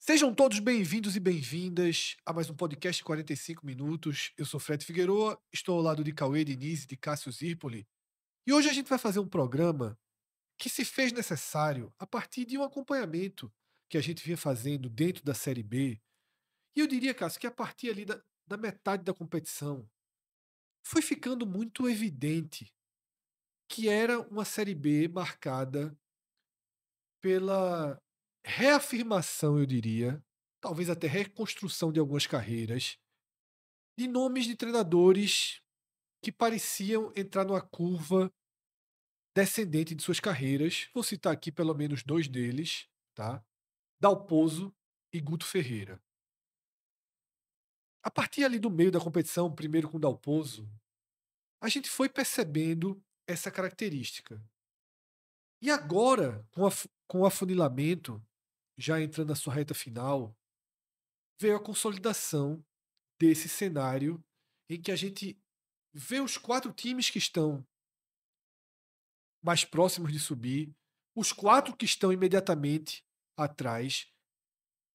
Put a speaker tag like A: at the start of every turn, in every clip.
A: Sejam todos bem-vindos e bem-vindas a mais um podcast de 45 minutos. Eu sou Fred Figueroa, estou ao lado de Cauê Diniz e de Cássio Zirpoli. E hoje a gente vai fazer um programa que se fez necessário a partir de um acompanhamento que a gente vinha fazendo dentro da Série B. E eu diria, Cássio, que a partir ali da metade da competição foi ficando muito evidente que era uma Série B marcada pela reafirmação, eu diria, talvez até reconstrução de algumas carreiras, de nomes de treinadores que pareciam entrar numa curva descendente de suas carreiras. Vou citar aqui pelo menos dois deles, tá? Dalpozo e Guto Ferreira. A partir ali do meio da competição, primeiro com Dalpozo, a gente foi percebendo essa característica. E agora, com o afunilamento, já entrando na sua reta final, veio a consolidação desse cenário em que a gente vê os quatro times que estão mais próximos de subir, os quatro que estão imediatamente atrás,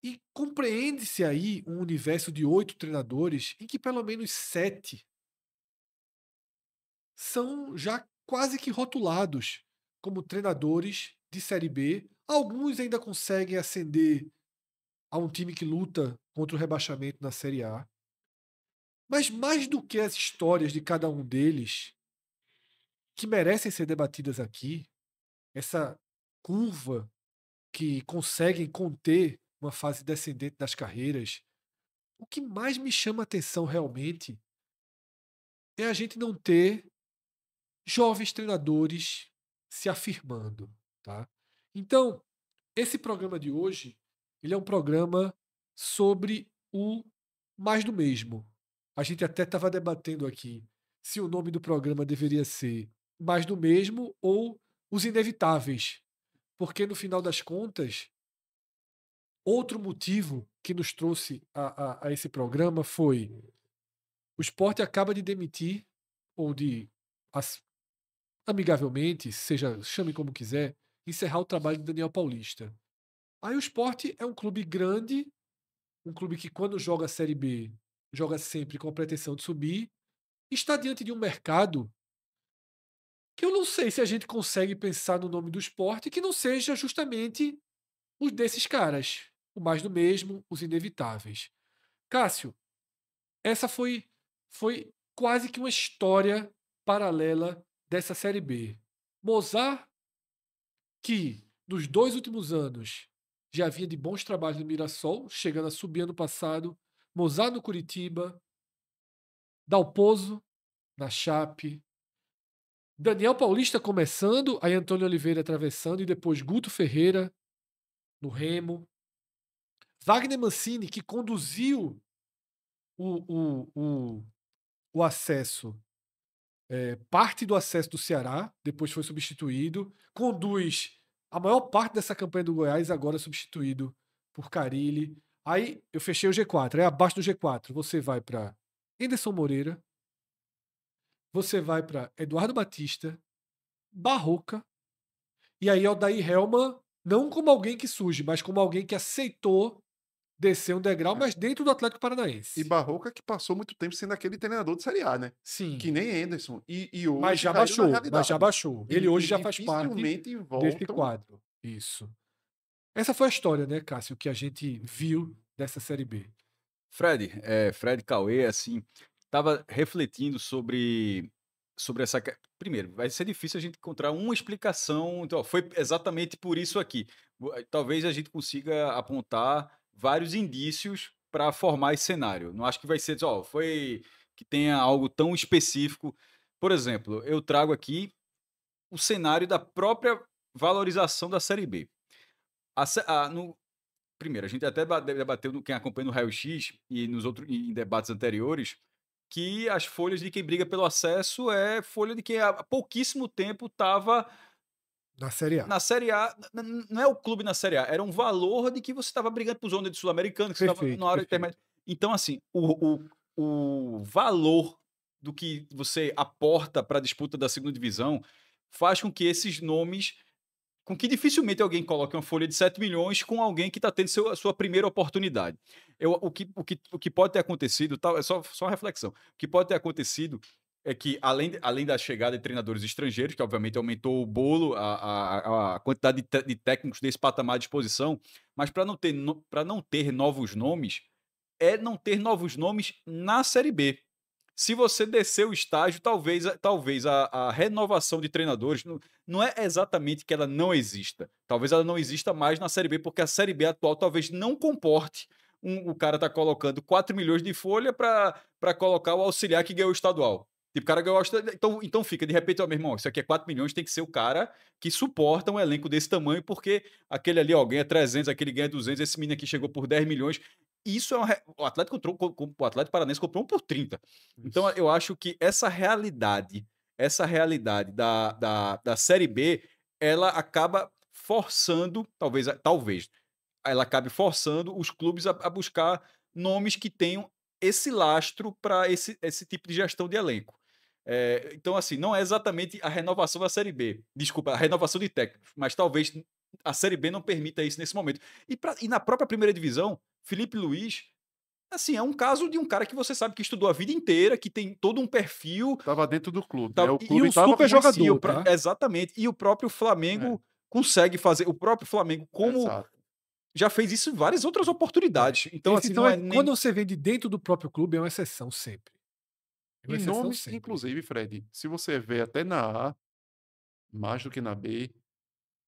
A: e compreende-se aí um universo de 8 treinadores em que pelo menos 7 são já quase que rotulados como treinadores de Série B. Alguns ainda conseguem ascender a um time que luta contra o rebaixamento na Série A. Mas mais do que as histórias de cada um deles, que merecem ser debatidas aqui, essa curva que conseguem conter uma fase descendente das carreiras, o que mais me chama a atenção realmente é a gente não ter jovens treinadores se afirmando, tá? Então, esse programa de hoje, ele é um programa sobre o mais do mesmo. A gente até estava debatendo aqui se o nome do programa deveria ser Mais do Mesmo ou Os Inevitáveis, porque no final das contas, outro motivo que nos trouxe a esse programa foi o Sport acaba de demitir, ou de amigavelmente, seja, chame como quiser, encerrar o trabalho de Daniel Paulista. Aí o Sport é um clube grande, um clube que quando joga a Série B, joga sempre com a pretensão de subir, está diante de um mercado que eu não sei se a gente consegue pensar no nome do Sport que não seja justamente os desses caras. O mais do mesmo, os inevitáveis. Cássio, essa foi quase que uma história paralela dessa Série B. Mozart, que nos 2 últimos anos já vinha de bons trabalhos no Mirassol, chegando a subir ano passado. Mozart no Curitiba, Dalpozo na Chape, Daniel Paulista começando, aí Antônio Oliveira atravessando e depois Guto Ferreira no Remo. Wagner Mancini, que conduziu o, o, o, o acesso, parte do acesso do Ceará, depois foi substituído, conduz a maior parte dessa campanha do Goiás, agora substituído por Carille. Aí eu fechei o G4, aí abaixo do G4 você vai para Anderson Moreira, você vai para Eduardo Batista, Barroca, e aí Odair Helman, não como alguém que surge, mas como alguém que aceitou descer um degrau,
B: É.
A: mas dentro do Atlético
B: E
A: Paranaense.
B: Barroca que passou muito tempo sendo aquele treinador de Série A, né? Que
A: Sim,
B: nem Henderson. E
A: mas
B: hoje
A: já
B: caiu na
A: baixou, mas já
B: realidade.
A: baixou. Ele
B: E
A: hoje já faz parte
B: dificilmente
A: desse
B: voltam.
A: quadro. Isso. Essa foi a história, né, Cássio, que a gente viu dessa Série B.
C: Fred Cauê, assim, estava refletindo sobre essa. Primeiro, vai ser difícil a gente encontrar uma explicação. Então, ó, foi exatamente por isso aqui. Talvez a gente consiga apontar vários indícios para formar esse cenário. Não acho que vai ser, ó, foi que tenha algo tão específico. Por exemplo, eu trago aqui o cenário da própria valorização da Série B. No Primeiro, a gente até debateu no quem acompanha no Raio-X e nos outros em debates anteriores, que as folhas de quem briga pelo acesso é folha de quem há pouquíssimo tempo estava
A: Na Série A.
C: na Série A. Não é o clube na Série A, era um valor de que você estava brigando por zona de Sul-Americano, que você estava
A: Perfeito,
C: na hora
A: perfeito.
C: intermédia. Então, assim, o valor do que você aporta para a disputa da segunda divisão faz com que esses nomes com que dificilmente alguém coloque uma folha de 7 milhões com alguém que está tendo a sua primeira oportunidade. O que pode ter acontecido, é só uma reflexão, o que pode ter acontecido é que, além da chegada de treinadores estrangeiros, que obviamente aumentou o bolo, a quantidade de técnicos desse patamar de exposição, mas para não ter novos nomes, não ter novos nomes na Série B. Se você descer o estágio, talvez a renovação de treinadores não é exatamente que ela não exista. Talvez ela não exista mais na Série B, porque a Série B atual talvez não comporte o cara tá colocando 4 milhões de folha para colocar o auxiliar que ganhou o estadual. Tipo, o cara ganhou então fica, de repente, ó, meu irmão, isso aqui é 4 milhões, tem que ser o cara que suporta um elenco desse tamanho, porque aquele ali, ó, ganha 300, aquele ganha 200, esse menino aqui chegou por 10 milhões. Isso o Atlético Paranaense comprou um por 30. Então, eu acho que essa realidade da Série B, ela acaba forçando, talvez ela acabe forçando os clubes a buscar nomes que tenham esse lastro para esse tipo de gestão de elenco. Então, assim, não é exatamente a renovação da Série B, desculpa, a renovação de técnicos, mas talvez a Série B não permita isso nesse momento. E na própria primeira divisão, Felipe Luiz, assim, é um caso de um cara que você sabe que estudou a vida inteira, que tem todo um perfil.
B: Tava dentro do clube,
C: né?
B: O
A: E
B: clube
A: um super jogador, tá?
C: Exatamente. E o próprio Flamengo consegue fazer. O próprio Flamengo, como já fez isso em várias outras oportunidades. Então, assim, não é nem...
A: Quando você vem de dentro do próprio clube, é uma exceção sempre.
B: E nomes, inclusive, Fred, se você vê até na A, mais do que na B,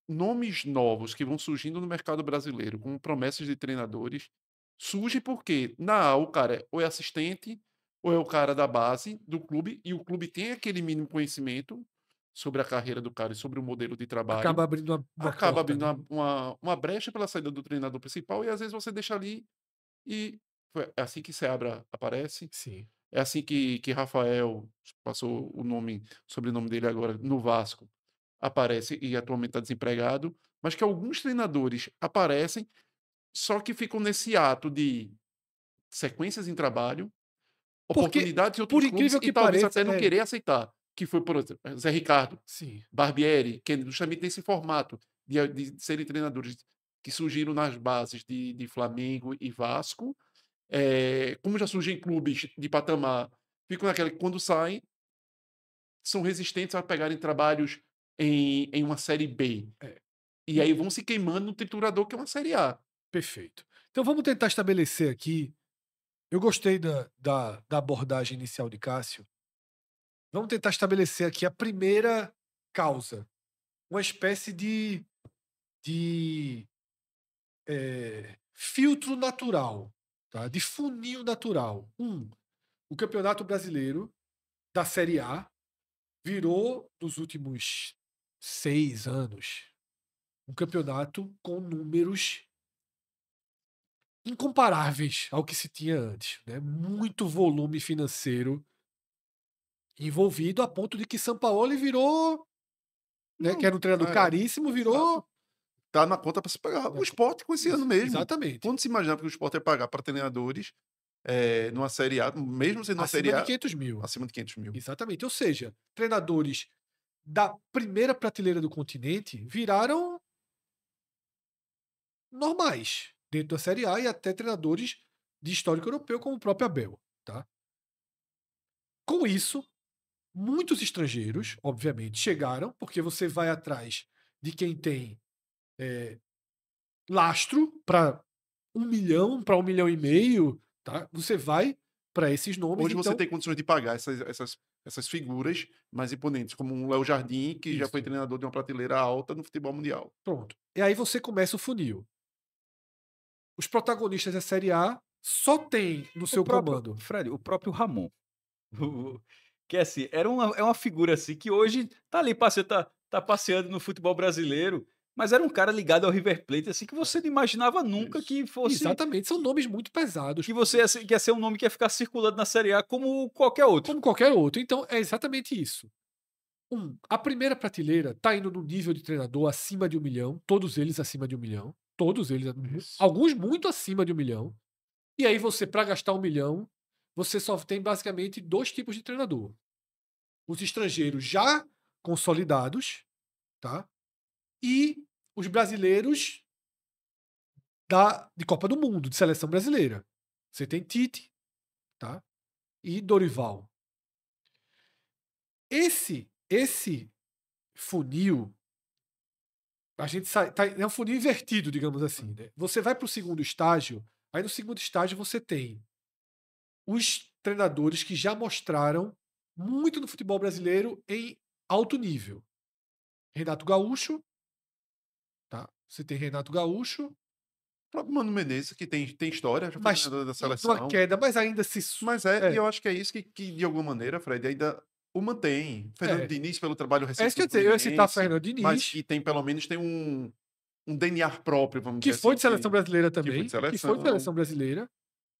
B: nomes novos que vão surgindo no mercado brasileiro, com promessas de treinadores, surge porque na A o cara ou é assistente, ou é o cara da base do clube, e o clube tem aquele mínimo conhecimento sobre a carreira do cara e sobre o modelo de trabalho.
A: Acaba abrindo
B: uma brecha pela saída do treinador principal, e às vezes você deixa ali e é assim que Seabra aparece.
A: Sim.
B: É assim que Rafael, passou o sobrenome dele agora, no Vasco, aparece e atualmente está desempregado, mas que alguns treinadores aparecem, só que ficam nesse ato de sequências em trabalho, oportunidades em outros clubes e talvez até não querer aceitar. Que foi, por exemplo, Zé Ricardo, Barbieri, que justamente nesse formato de serem treinadores que surgiram nas bases de Flamengo e Vasco, como já surgem clubes de patamar, ficam naquela que quando saem, são resistentes a pegarem trabalhos em uma Série B. E aí vão se queimando no triturador, que é uma Série A.
A: Perfeito. Então vamos tentar estabelecer aqui. Eu gostei da abordagem inicial de Cássio. Vamos tentar estabelecer aqui a primeira causa. Uma espécie de filtro natural, tá? De funil natural. O Campeonato Brasileiro da Série A virou, nos últimos 6 anos, um campeonato com números incomparáveis ao que se tinha antes. Né? Muito volume financeiro envolvido, a ponto de que Sampaoli virou, né, que era um treinador caríssimo, virou...
B: Tá na conta para se pagar. O Sport com esse ano mesmo.
A: Exatamente.
B: Quando se imaginava que o Sport ia pagar para treinadores numa Série A, mesmo sendo uma Série A...
A: Acima de 500 mil.
B: Acima de 500 mil.
A: Exatamente. Ou seja, treinadores da primeira prateleira do continente viraram normais dentro da Série A e até treinadores de histórico europeu, como o próprio Abel. Tá? Com isso, muitos estrangeiros, obviamente, chegaram, porque você vai atrás de quem tem lastro para 1 milhão, para 1,5 milhão, tá? Você vai para esses nomes.
B: Hoje você tem condições de pagar essas figuras mais imponentes, como um Léo Jardim, que já foi treinador de uma prateleira alta no futebol mundial.
A: Pronto. E aí você começa o funil. Os protagonistas da Série A só tem no seu comando.
C: Fred, o próprio Ramon. Que assim, é uma figura assim que hoje tá ali tá passeando no futebol brasileiro, mas era um cara ligado ao River Plate, assim, que você não imaginava nunca que fosse...
A: Exatamente, são nomes muito pesados.
C: Que você ia ser um nome que ia ficar circulando na Série A como qualquer outro.
A: Como qualquer outro. Então, é exatamente isso. A primeira prateleira tá indo no nível de treinador acima de 1 milhão, todos eles acima de 1 milhão, todos eles, alguns muito acima de 1 milhão. E aí você, para gastar 1 milhão, você só tem basicamente 2 tipos de treinador. Os estrangeiros já consolidados, tá? e os brasileiros de Copa do Mundo, de seleção brasileira. Você tem Tite, tá? E Dorival. Esse funil, a gente é um funil invertido, digamos assim, né? Você vai para o segundo estágio, aí no segundo estágio você tem os treinadores que já mostraram muito no futebol brasileiro em alto nível. Renato Gaúcho, tá? Você tem Renato Gaúcho,
B: O próprio Mano Menezes, que tem história, já foi
A: mas
B: treinador da
A: numa
B: seleção.
A: queda, mas ainda se...
B: Mas e eu acho que é isso que de alguma maneira, Fred, ainda o mantém. Fernando Diniz, pelo trabalho
A: É
B: recente
A: isso que eu
B: no
A: ia dizer, eu ia citar
B: Fluminense,
A: Fernando
B: mas
A: Diniz,
B: que tem, pelo menos, tem um DNA próprio, vamos
A: que
B: dizer
A: foi
B: assim,
A: de seleção brasileira
B: que foi
A: também,
B: de
A: que foi de
B: seleção.
A: seleção brasileira.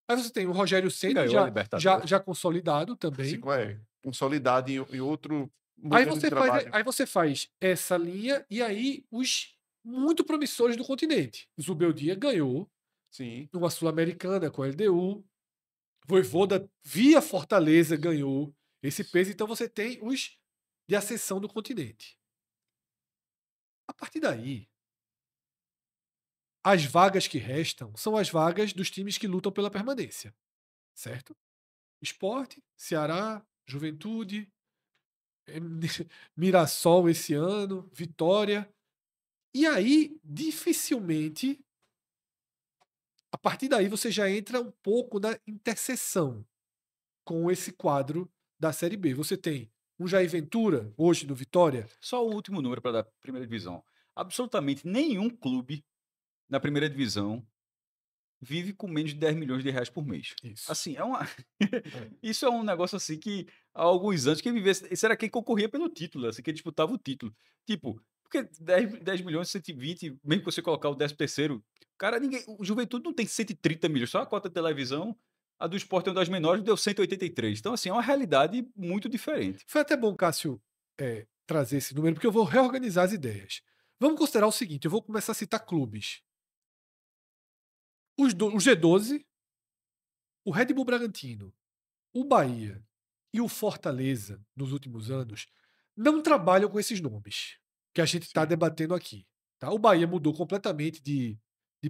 A: Aí você tem o Rogério Ceni
C: Ganhou a
A: já
C: Libertadores.
A: consolidado também.
B: Consolidado em outro
A: Aí
B: modelo de
A: você faz,
B: trabalho.
A: aí você faz essa linha e aí os muito promissores do continente. Zubeldia ganhou
B: Sim.
A: uma Sul-Americana com a LDU. Voivoda via Fortaleza ganhou esse peso. Então você tem os de ascensão do continente. A partir daí, as vagas que restam são as vagas dos times que lutam pela permanência. Certo? Sport, Ceará, Juventude, Mirassol esse ano, Vitória. E aí, dificilmente, a partir daí você já entra um pouco na interseção com esse quadro da Série B. Você tem um Jair Ventura, hoje no Vitória.
C: Só o último número para dar primeira divisão. Absolutamente nenhum clube na primeira divisão vive com menos de 10 milhões de reais por mês.
A: Isso.
C: Assim, isso é um negócio assim que há alguns anos quem vivesse, isso era quem concorria pelo título, assim, quem disputava o título. Tipo, porque 10 milhões, 120, mesmo que você colocar o 13º, cara, o Juventude não tem 130 milhões, só a cota de televisão, a do Sport é uma das menores, deu 183. Então, assim, é uma realidade muito diferente.
A: Foi até bom, Cássio, trazer esse número, porque eu vou reorganizar as ideias. Vamos considerar o seguinte, eu vou começar a citar clubes. O G12, o Red Bull Bragantino, o Bahia e o Fortaleza, nos últimos anos, não trabalham com esses nomes que a gente está debatendo aqui. Tá? O Bahia mudou completamente de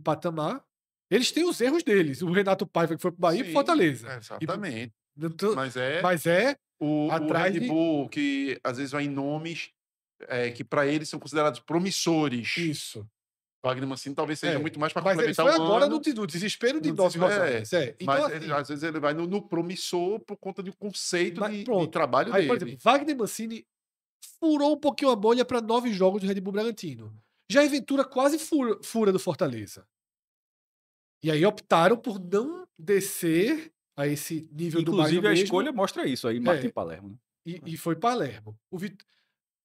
A: patamar. Eles têm os erros deles. O Renato Paiva, que foi para o Bahia, e para Fortaleza.
B: Exatamente.
A: Mas é
B: o
A: atrás
B: Red Bull, que às vezes vai em nomes que para eles são considerados promissores.
A: Isso.
B: Wagner Mancini talvez seja muito mais para
A: Mas ele
B: complementar
A: foi
B: um
A: agora
B: ano.
A: no desespero de
B: no
A: 9
B: desespero,
A: rodadas. Então,
B: mas
A: assim,
B: às vezes ele vai no promissor por conta do conceito de
A: pronto.
B: trabalho
A: Aí,
B: dele.
A: por exemplo, Wagner Mancini furou um pouquinho a bolha para 9 jogos do Red Bull Bragantino. Jair Ventura quase fura do Fortaleza. E aí optaram por não descer a esse nível do mais do
C: Inclusive, a
A: mesmo.
C: escolha mostra isso aí, Martim Palermo. Né?
A: E foi Palermo.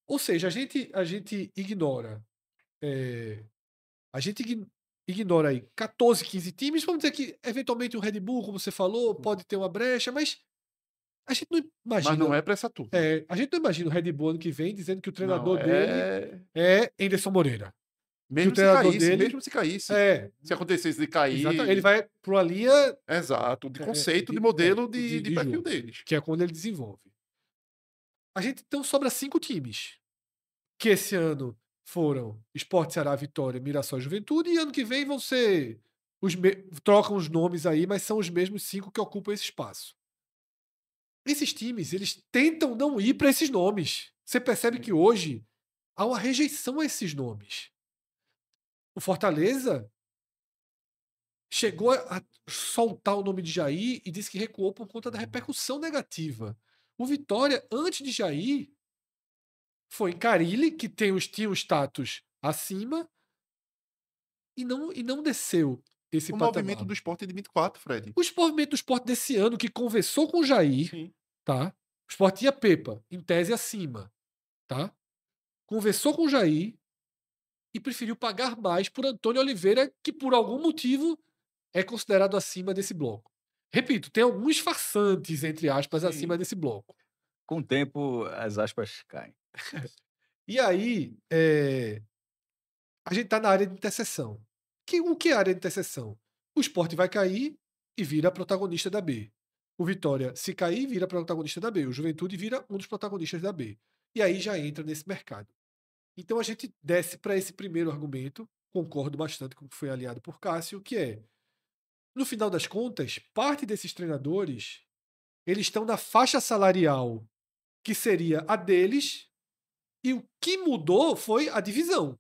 A: Ou seja, a gente ignora. A gente ignora aí 14, 15 times. Vamos dizer que, eventualmente, o Red Bull, como você falou, pode ter uma brecha, mas a gente não imagina.
B: Mas não é para essa turma.
A: A gente não imagina o Red Bull ano que vem dizendo que o treinador
B: Não,
A: dele é Anderson Moreira.
B: Mesmo se caísse. Se acontecesse de cair.
A: Exato, ele vai para uma linha.
B: Exato, de conceito, de modelo de perfil
A: jogo,
B: deles.
A: que é quando ele desenvolve. A gente então sobra 5 times. Que esse ano foram Sport, Ceará, Vitória, Mirassol e Juventude. E ano que vem vão ser. Trocam os nomes aí, mas são os mesmos 5 que ocupam esse espaço. Esses times, eles tentam não ir para esses nomes. Você percebe que hoje há uma rejeição a esses nomes. O Fortaleza chegou a soltar o nome de Jair e disse que recuou por conta da repercussão negativa. O Vitória, antes de Jair, foi Carille, que tinha um status acima, e não desceu esse patamar.
B: O movimento do Sport é de 24, Fred.
A: O movimento do Sport desse ano, que conversou com o Jair,
B: Sim.
A: tá? O Sport tinha Pepa, em tese acima, tá? Conversou com o Jair e preferiu pagar mais por Antônio Oliveira, que por algum motivo é considerado acima desse bloco. Repito, tem alguns farsantes, entre aspas, acima desse bloco.
C: Com o tempo, as aspas caem.
A: E aí, a gente está na área de interseção. O que é a área de interseção? O Sport vai cair e vira protagonista da B. O Vitória, se cair, vira protagonista da B. O Juventude vira um dos protagonistas da B. E aí já entra nesse mercado. Então a gente desce para esse primeiro argumento, concordo bastante com o que foi aliado por Cássio, que é, no final das contas, parte desses treinadores, eles estão na faixa salarial que seria a deles, e o que mudou foi a divisão.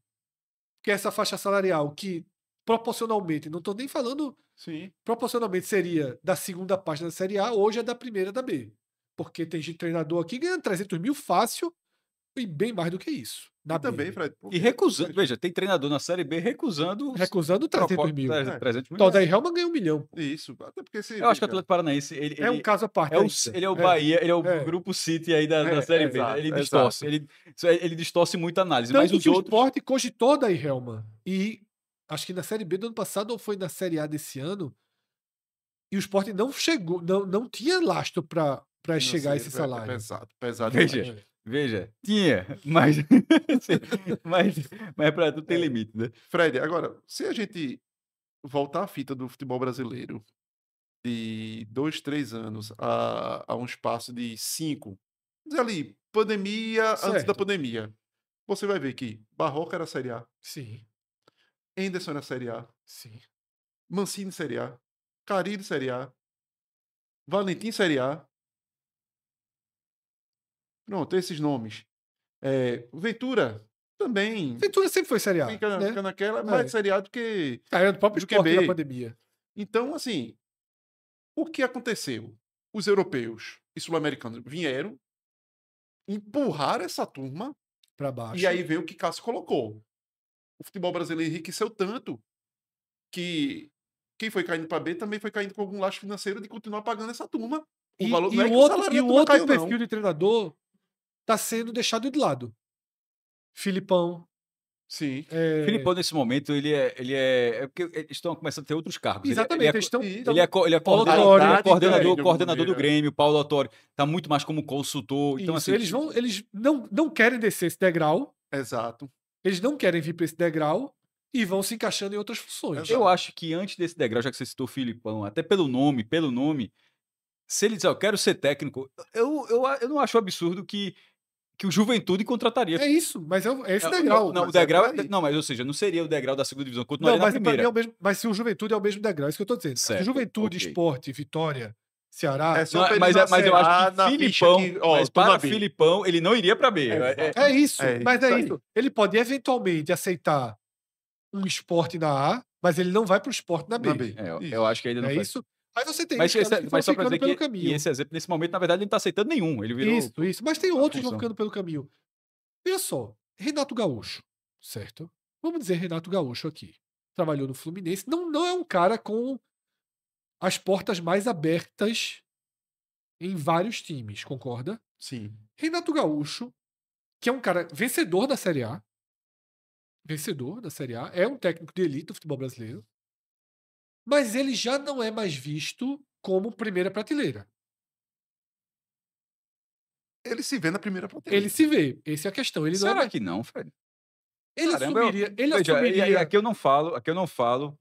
A: Que é essa faixa salarial que, proporcionalmente, não estou nem falando,
B: Sim.
A: proporcionalmente seria da segunda página da Série A, hoje é da primeira da B. Porque tem gente treinador aqui ganhando 300 mil fácil e bem mais do que isso. Na
B: E também,
A: B.
B: Fred.
C: E recusando, veja, tem treinador na Série B recusando
A: Recusando 300 mil.
C: 300 mil.
A: Então, daí Helman ganha 1 milhão.
B: Isso. Até porque se.
C: Eu acho que o Atlético Paranaense,
A: É um caso à parte.
C: ele é o Bahia, ele é o
A: É.
C: grupo City aí da Série B.
B: exato,
C: Né? Ele
B: exato.
C: distorce, ele distorce muita análise, mas
A: Tanto
C: os
A: que o
C: outros...
A: Sport cogitou daí Helman. E acho que na Série B do ano passado ou foi na Série A desse ano, e o Sport não chegou, não tinha lastro para chegar a esse salário.
B: Pesado.
C: Veja,
B: demais.
C: veja, tinha, mas mas para tudo tem limite, né?
B: Fred, agora, se a gente voltar à fita do futebol brasileiro de 2, 3 anos a um espaço de 5, dizer ali, pandemia, antes da
A: Certo.
B: pandemia, você vai ver que Barroca era Série A,
A: Sim,
B: Henderson era Série A,
A: sim.
B: Mancini Série A, Carille Série A, Valentim Série A. Pronto, esses nomes. Ventura também
A: Ventura sempre foi Série A.
B: fica
A: né?
B: naquela, mais Série A do que...
A: Tá, era do próprio
B: do que
A: Sport
B: B.
A: na pandemia.
B: Então, assim, o que aconteceu? Os europeus e sul-americanos vieram, empurraram essa turma,
A: Para baixo.
B: e aí veio o que Cássio colocou. O futebol brasileiro enriqueceu tanto que quem foi caindo para B também foi caindo com algum lastro financeiro de continuar pagando essa turma. O valor não é que o salário da
A: o
B: turma
A: outro
B: caiu,
A: perfil
B: não.
A: de treinador está sendo deixado de lado. Filipão.
B: Sim.
C: Filipão, nesse momento, ele é porque eles estão começando a ter outros cargos.
A: Exatamente.
C: Ele
A: eles estão.
C: é
A: Paulo
C: coordenador,
A: Autori,
C: coordenador do Grêmio. Paulo Autori está muito mais como consultor. Então,
A: Isso,
C: assim,
A: eles não querem descer esse degrau.
B: Exato.
A: Eles não querem vir para esse degrau e vão se encaixando em outras funções.
B: Exato.
C: eu acho que antes desse degrau, já que você citou o Filipão, até pelo nome, se ele dizer, eu quero ser técnico, eu não acho absurdo que o Juventude contrataria.
A: É isso, mas é esse degrau.
C: Não, o
B: mas
C: degrau.
B: por aí.
C: Não, mas ou seja, não seria o degrau da segunda divisão,
A: Não,
C: continuaria na
A: mas para mim
C: primeira.
A: é o mesmo. Mas se o Juventude é o mesmo degrau, é isso que eu estou dizendo.
C: Certo,
A: Se Juventude,
C: ok.
A: Sport, Vitória, Ceará.
B: É só
C: Não,
B: pra ele
C: mas
B: não
C: eu
B: acertar
C: acho que
B: na ficha
C: Filipão,
B: que, ó,
C: mas
B: tô na
C: para
B: B.
C: Filipão, ele não iria para B.
A: É isso, mas é
B: isso aí.
A: isso. Ele pode eventualmente aceitar um Sport na A, mas ele não vai para o Sport na B.
B: Na B.
C: Eu acho que ainda não
A: É
C: faz.
A: isso. Aí você tem
C: Mas,
A: os caras que
C: mas só
A: foram
C: para
A: ficando
C: dizer
A: pelo
C: que
A: caminho.
C: esse exemplo, nesse momento, na verdade, ele não está aceitando nenhum. Ele virou.
A: Isso. Mas tem outros que vão
C: função.
A: ficando pelo caminho. Veja só, Renato Gaúcho, certo? Vamos dizer Renato Gaúcho aqui. Trabalhou no Fluminense. Não é um cara com as portas mais abertas em vários times, concorda?
B: Sim.
A: Renato Gaúcho, que é um cara vencedor da Série A, é um técnico de elite do futebol brasileiro, mas ele já não é mais visto como primeira prateleira.
B: Ele se vê na primeira prateleira.
A: Ele se vê, essa é a questão. Ele não é
C: Será
A: mais...
C: que não, Fred?
A: Ele
C: Caramba,
A: assumiria. Ele
C: Veja,
A: assumiria.
C: aqui eu não falo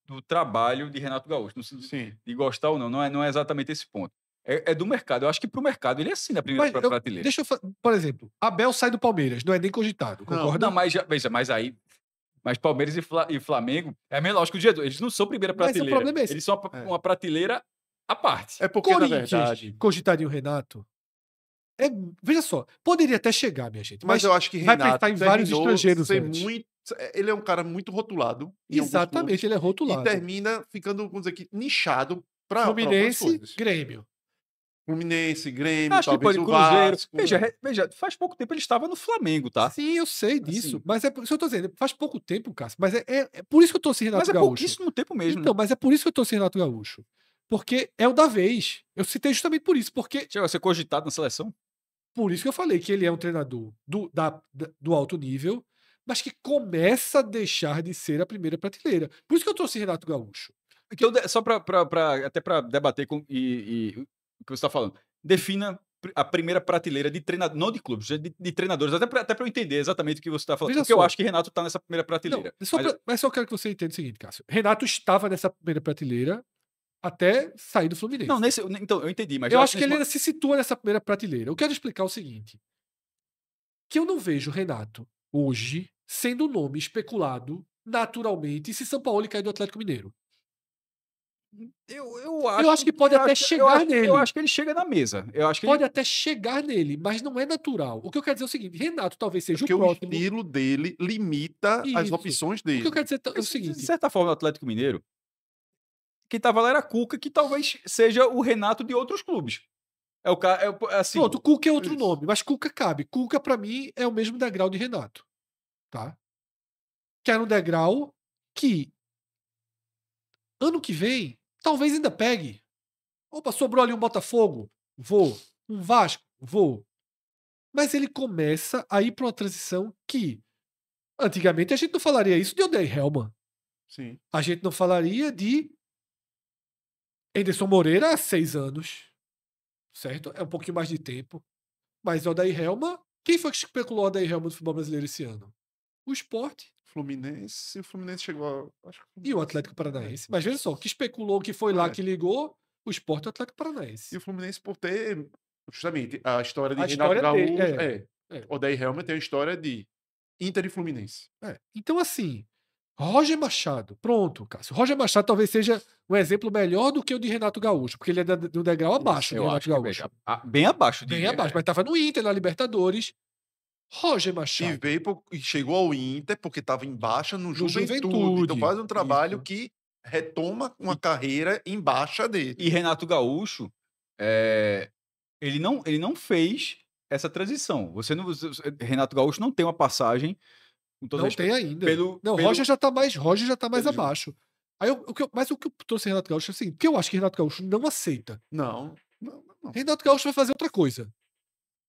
C: do trabalho de Renato Gaúcho, no sentido
B: Sim.
C: de gostar ou não. Não é exatamente esse ponto. É do mercado. Eu acho que pro mercado ele é assim na primeira
A: Mas
C: prateleira.
A: deixa eu por exemplo, Abel sai do Palmeiras, não é nem cogitado, concorda?
C: Não, mas veja, mas Palmeiras e Flamengo é a mesma lógica do dia. Eles não são primeira
A: Mas o
C: prateleira.
A: problema é esse.
C: Eles são uma prateleira à parte.
B: É porque, na
A: Corinthians
B: verdade...
A: cogitaria o Renato. Veja só, poderia até chegar, minha gente.
B: Mas eu acho que
A: vai
B: Renato
A: pensar em vários
B: terminou
A: estrangeiros
B: ser
A: antes.
B: ele é um cara muito rotulado. Em alguns
A: Exatamente,
B: clubes,
A: ele é
B: e
A: rotulado.
B: termina ficando, vamos dizer aqui, nichado para
A: Fluminense, Grêmio.
B: Fluminense, Grêmio,
C: Acho que
B: talvez
C: pode
B: o
C: Cruzeiro.
B: Vasco.
C: Veja, faz pouco tempo ele estava no Flamengo, tá?
A: Sim, eu sei disso.
C: Assim.
A: Mas é por isso que eu tô dizendo. Faz pouco tempo, Cássio. Mas é por isso que eu tô sem Renato
C: Mas é
A: Gaúcho.
C: pouquíssimo tempo mesmo.
A: Então, mas é por isso que eu tô sem Renato Gaúcho. Porque é o da vez. Eu citei justamente por isso. Porque
C: Chegou a ser cogitado na seleção?
A: por isso que eu falei que ele é um treinador do alto nível, mas que começa a deixar de ser a primeira prateleira. Por isso que eu trouxe Renato Gaúcho.
C: Então, só até para debater com o que você está falando, defina a primeira prateleira de treinador, não de clubes, de treinadores, até para eu entender exatamente o que você está falando.
A: Veja
C: Porque eu
A: só.
C: acho que Renato está nessa primeira prateleira.
A: Não, mas só quero que você entenda o seguinte, Cássio. Renato estava nessa primeira prateleira até sair do Fluminense.
C: Não, então, eu entendi, mas
A: eu acho que ele ainda se situa nessa primeira prateleira. Eu quero explicar o seguinte: que eu não vejo Renato hoje sendo o nome especulado naturalmente se São Paulo cair do Atlético Mineiro.
C: Eu
A: acho que pode até chegar nele.
C: Eu acho que ele chega na mesa. Eu acho que
A: Pode até chegar nele, mas não é natural. O que eu quero dizer é o seguinte: Renato talvez seja
B: Porque
A: o
B: o
A: próximo.
B: estilo dele limita as
A: Isso.
B: opções
A: O que eu
B: dele.
A: quero dizer é o
C: De
A: seguinte:
C: certa forma, o Atlético Mineiro, quem tava lá era Cuca, que talvez seja o Renato de outros clubes. É o cara, assim,
A: pronto, Cuca é outro
B: Isso.
A: nome, mas Cuca cabe. Cuca, pra mim, é o mesmo degrau de Renato. Tá? Que era um degrau que ano que vem talvez ainda pegue. Opa, sobrou ali um Botafogo? Vou. Um Vasco? Vou. Mas ele começa a ir pra uma transição que antigamente a gente não falaria isso de Odair Helman.
B: Sim.
A: A gente não falaria de Anderson Moreira há 6 anos. Certo? É um pouquinho mais de tempo. Mas Odair Helman. Quem foi que especulou Odair Helman no futebol brasileiro esse ano? O Sport
B: Fluminense. O Fluminense chegou a... Acho que
A: e o Atlético Paranaense. Mas veja só, o que especulou que foi lá
B: É.
A: que ligou, o Sport e o Atlético
B: E
A: Paranaense.
B: o Fluminense por ter justamente a história de
A: A
B: Renato
A: história
B: Gaúcho.
A: dele, é.
B: Odair Helman tem a história de Inter e Fluminense.
A: Então, assim, Roger Machado, pronto, Cássio. Roger Machado talvez seja um exemplo melhor do que o de Renato Gaúcho, porque ele é de um degrau abaixo de
C: eu
A: Renato
C: acho que é
A: Gaúcho.
C: bem abaixo.
A: Bem abaixo, mas estava no Inter, na Libertadores. Roger
B: E
A: Machado.
B: veio e chegou ao Inter porque estava em baixa no Juventude. Então
A: Juventude.
B: faz um trabalho
A: Isso.
B: que retoma uma carreira em baixa dele.
C: E Renato Gaúcho, ele não fez essa transição. Renato Gaúcho não tem uma passagem, com todo
A: Não
C: respeito,
A: tem ainda.
C: pelo-
A: Não,
C: pelo-
A: Roger já tá mais
C: pelo-
A: abaixo. Aí, mas o que eu trouxe Renato Gaúcho é assim, porque eu acho que Renato Gaúcho não aceita.
B: Não.
A: Renato Gaúcho vai fazer outra coisa.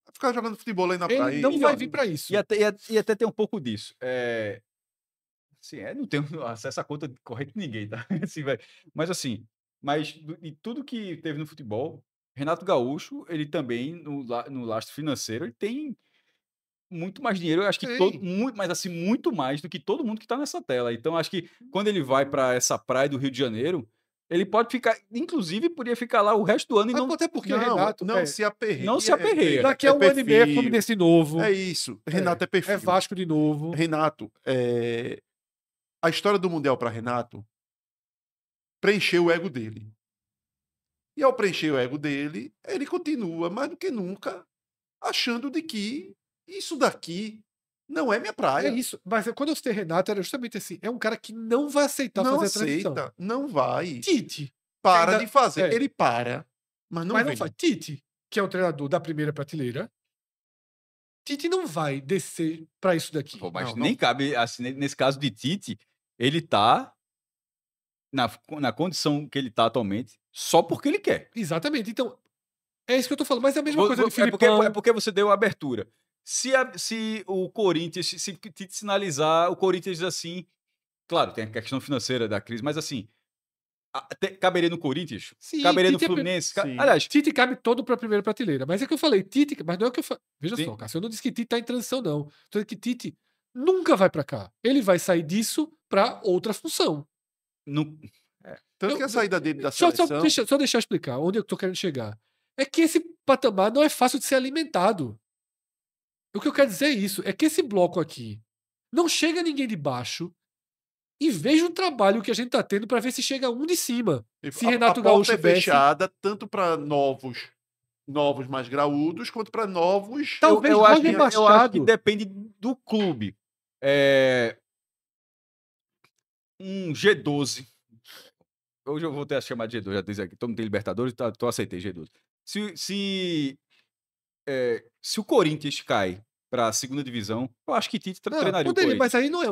B: Vai ficar jogando futebol aí na
A: Ele
B: praia.
A: não vai vir pra isso.
C: E até tem um pouco disso. Assim, não tenho acesso à conta corrente de ninguém, tá? Assim, mas assim, de tudo que teve no futebol, Renato Gaúcho, ele também, no lastro financeiro, ele tem muito mais dinheiro, eu acho que
A: Tem.
C: mas assim, muito mais do que todo mundo que tá nessa tela. Então, acho que quando ele vai para essa praia do Rio de Janeiro, ele pode ficar, inclusive, podia ficar lá o resto do ano e
A: Mas
C: não,
A: até porque
B: Não,
A: Renato
B: não se aperreia.
C: não se aperreia.
A: daqui a um ano e meio é Fluminense de novo.
B: É isso. Renato é perfil.
A: É Vasco de novo.
B: Renato, a história do Mundial para Renato preencheu o ego dele. E ao preencher o ego dele, ele continua mais do que nunca achando de que isso daqui não é minha praia.
A: É isso. Mas quando eu citei Renato, era justamente assim. É um cara que não vai aceitar
B: Não
A: fazer a transição.
B: aceita, não vai.
A: Tite.
B: Para
A: ainda-
B: de fazer.
A: é.
B: Ele para, mas não
A: Mas
B: vem.
A: não faz. Tite, que é um treinador da primeira prateleira. Tite não vai descer pra isso daqui.
C: Pô, mas
B: Não,
C: nem
B: não.
C: cabe, assim, nesse caso de Tite, ele tá na condição que ele tá atualmente só porque ele quer.
A: Exatamente. Então, é isso que eu tô falando. Mas é a mesma coisa de
C: É
A: Filipão.
C: porque você deu a abertura. Se o Corinthians, se Tite sinalizar, o Corinthians diz assim, claro, tem a questão financeira da crise, mas assim, caberia no Corinthians,
A: Sim,
C: caberia no
A: Tite é
C: Fluminense.
B: Sim.
C: Aliás,
A: Tite cabe todo pra primeira prateleira. Mas é que eu falei, Tite. Mas não é o que eu falei. Veja
C: Sim.
A: só, Cássio, eu não disse que Tite tá em transição, não. Tô dizendo que Tite nunca vai pra cá. Ele vai sair disso pra outra função.
C: não,
B: Tanto que a saída dele da
A: Só
B: seleção...
A: deixar eu explicar onde eu tô querendo chegar. É que esse patamar não é fácil de ser alimentado. O que eu quero dizer é isso. É que esse bloco aqui não chega ninguém de baixo e veja o trabalho que a gente tá tendo pra ver se chega um de cima. Se Renato
B: a porta
A: Gaúcho
B: é
A: desce,
B: fechada tanto para novos mais graúdos, quanto para novos...
A: Talvez
C: eu acho
A: Roger
C: que
A: Machado.
C: depende do clube. Um G12. Hoje eu vou ter a chamar de G12, já disse aqui. Todo mundo tem Libertadores, então aceitei G12. Se o Corinthians cai para a segunda divisão, eu acho que Tite
A: Não,
C: treinaria o
A: poderia,
C: Corinthians.
A: mas aí não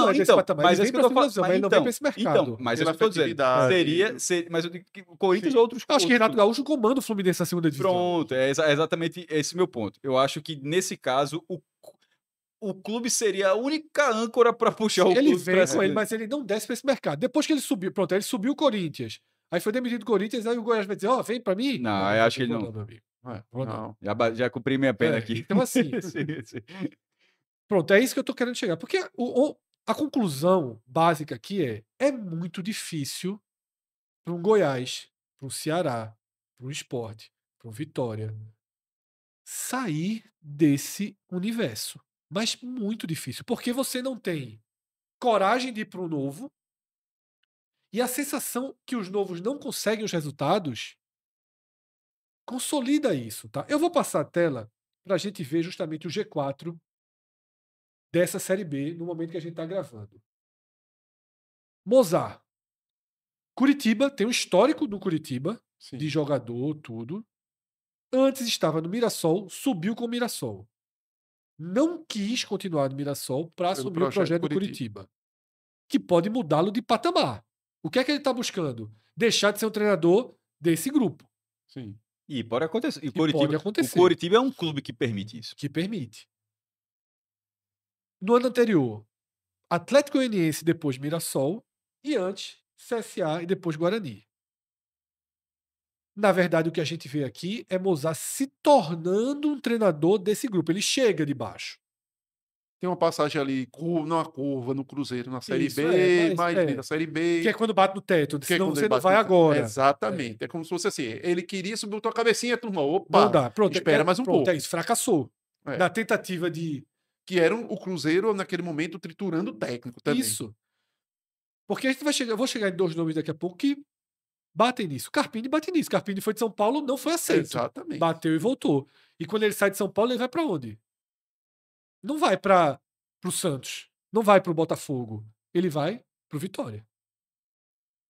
A: é desse patamar.
C: Mas
A: Ele
C: é
A: vem
C: isso que
A: pra
C: eu tô
A: segunda divisão,
C: falando.
A: mas ele não vem pra esse mercado.
C: Mas é
B: Pela
C: isso que eu tô dizendo.
B: afetividade.
C: Mas eu digo que o Corinthians
B: Sim.
C: ou outros.
A: Eu acho que
C: outros
A: Renato Gaúcho comanda o Fluminense na segunda divisão.
C: Pronto, é exatamente esse meu ponto. Eu acho que nesse caso o clube seria a única âncora para puxar o
A: Ele
C: clube
A: vem
C: pra
A: com ele,
C: cima.
A: mas ele não desce pra esse mercado. Depois que ele subiu, pronto, ele subiu o Corinthians. Aí foi demitido o Corinthians, aí o Goiás vai dizer, ó, vem pra mim.
C: Não, eu acho que ele
A: vou
C: não.
A: meu amigo.
B: É, não.
C: Já cumpri minha pena aqui.
A: Então, assim,
C: Sim.
A: pronto, é isso que eu tô querendo chegar. Porque a conclusão básica aqui é muito difícil para um Goiás, para um Ceará, para um Sport, para um Vitória sair desse universo. Mas muito difícil, porque você não tem coragem de ir para o novo e a sensação que os novos não conseguem os resultados consolida isso, tá? Eu vou passar a tela para a gente ver justamente o G4 dessa Série B no momento que a gente está gravando. Mozart. Curitiba, tem um histórico do Curitiba,
B: Sim.
A: de jogador, tudo. Antes estava no Mirassol, subiu com o Mirassol. Não quis continuar no Mirassol para
B: Pelo
A: assumir o projeto do Curitiba, que pode mudá-lo de patamar. O que é que ele está buscando? Deixar de ser um treinador desse grupo,
C: Sim. E pode acontecer. E
A: que pode
C: o
A: acontecer,
C: Coritiba é um clube que permite isso.
A: que permite. No ano anterior, Atlético Goianiense, depois Mirassol, e antes CSA e depois Guarani. Na verdade, o que a gente vê aqui é Mozart se tornando um treinador desse grupo. Ele chega de baixo.
B: Tem uma passagem ali, numa curva, no Cruzeiro, na Série
A: Isso,
B: B,
A: mas
B: mais dentro da Série B.
A: que é quando bate no teto.
B: que é
A: Senão
B: quando
A: você
B: ele
A: não
B: bate
A: vai
B: no-
A: agora.
B: Exatamente. É como se fosse assim, ele queria subir tua cabecinha, turma,
A: Não
B: opa,
A: dá. Pronto,
B: espera mais um
A: pronto,
B: pouco.
A: é isso. Fracassou.
B: É.
A: Na tentativa de.
B: Que era o Cruzeiro, naquele momento, triturando o técnico também.
A: Isso. Porque a gente vai chegar. Eu vou chegar em 2 nomes daqui a pouco que batem nisso. Carpini bate nisso. Carpini foi de São Paulo, não foi aceito.
B: Exatamente.
A: Bateu e voltou. E quando ele sai de São Paulo, ele vai para onde? Não vai para o Santos. Não vai para o Botafogo. Ele vai para o Vitória.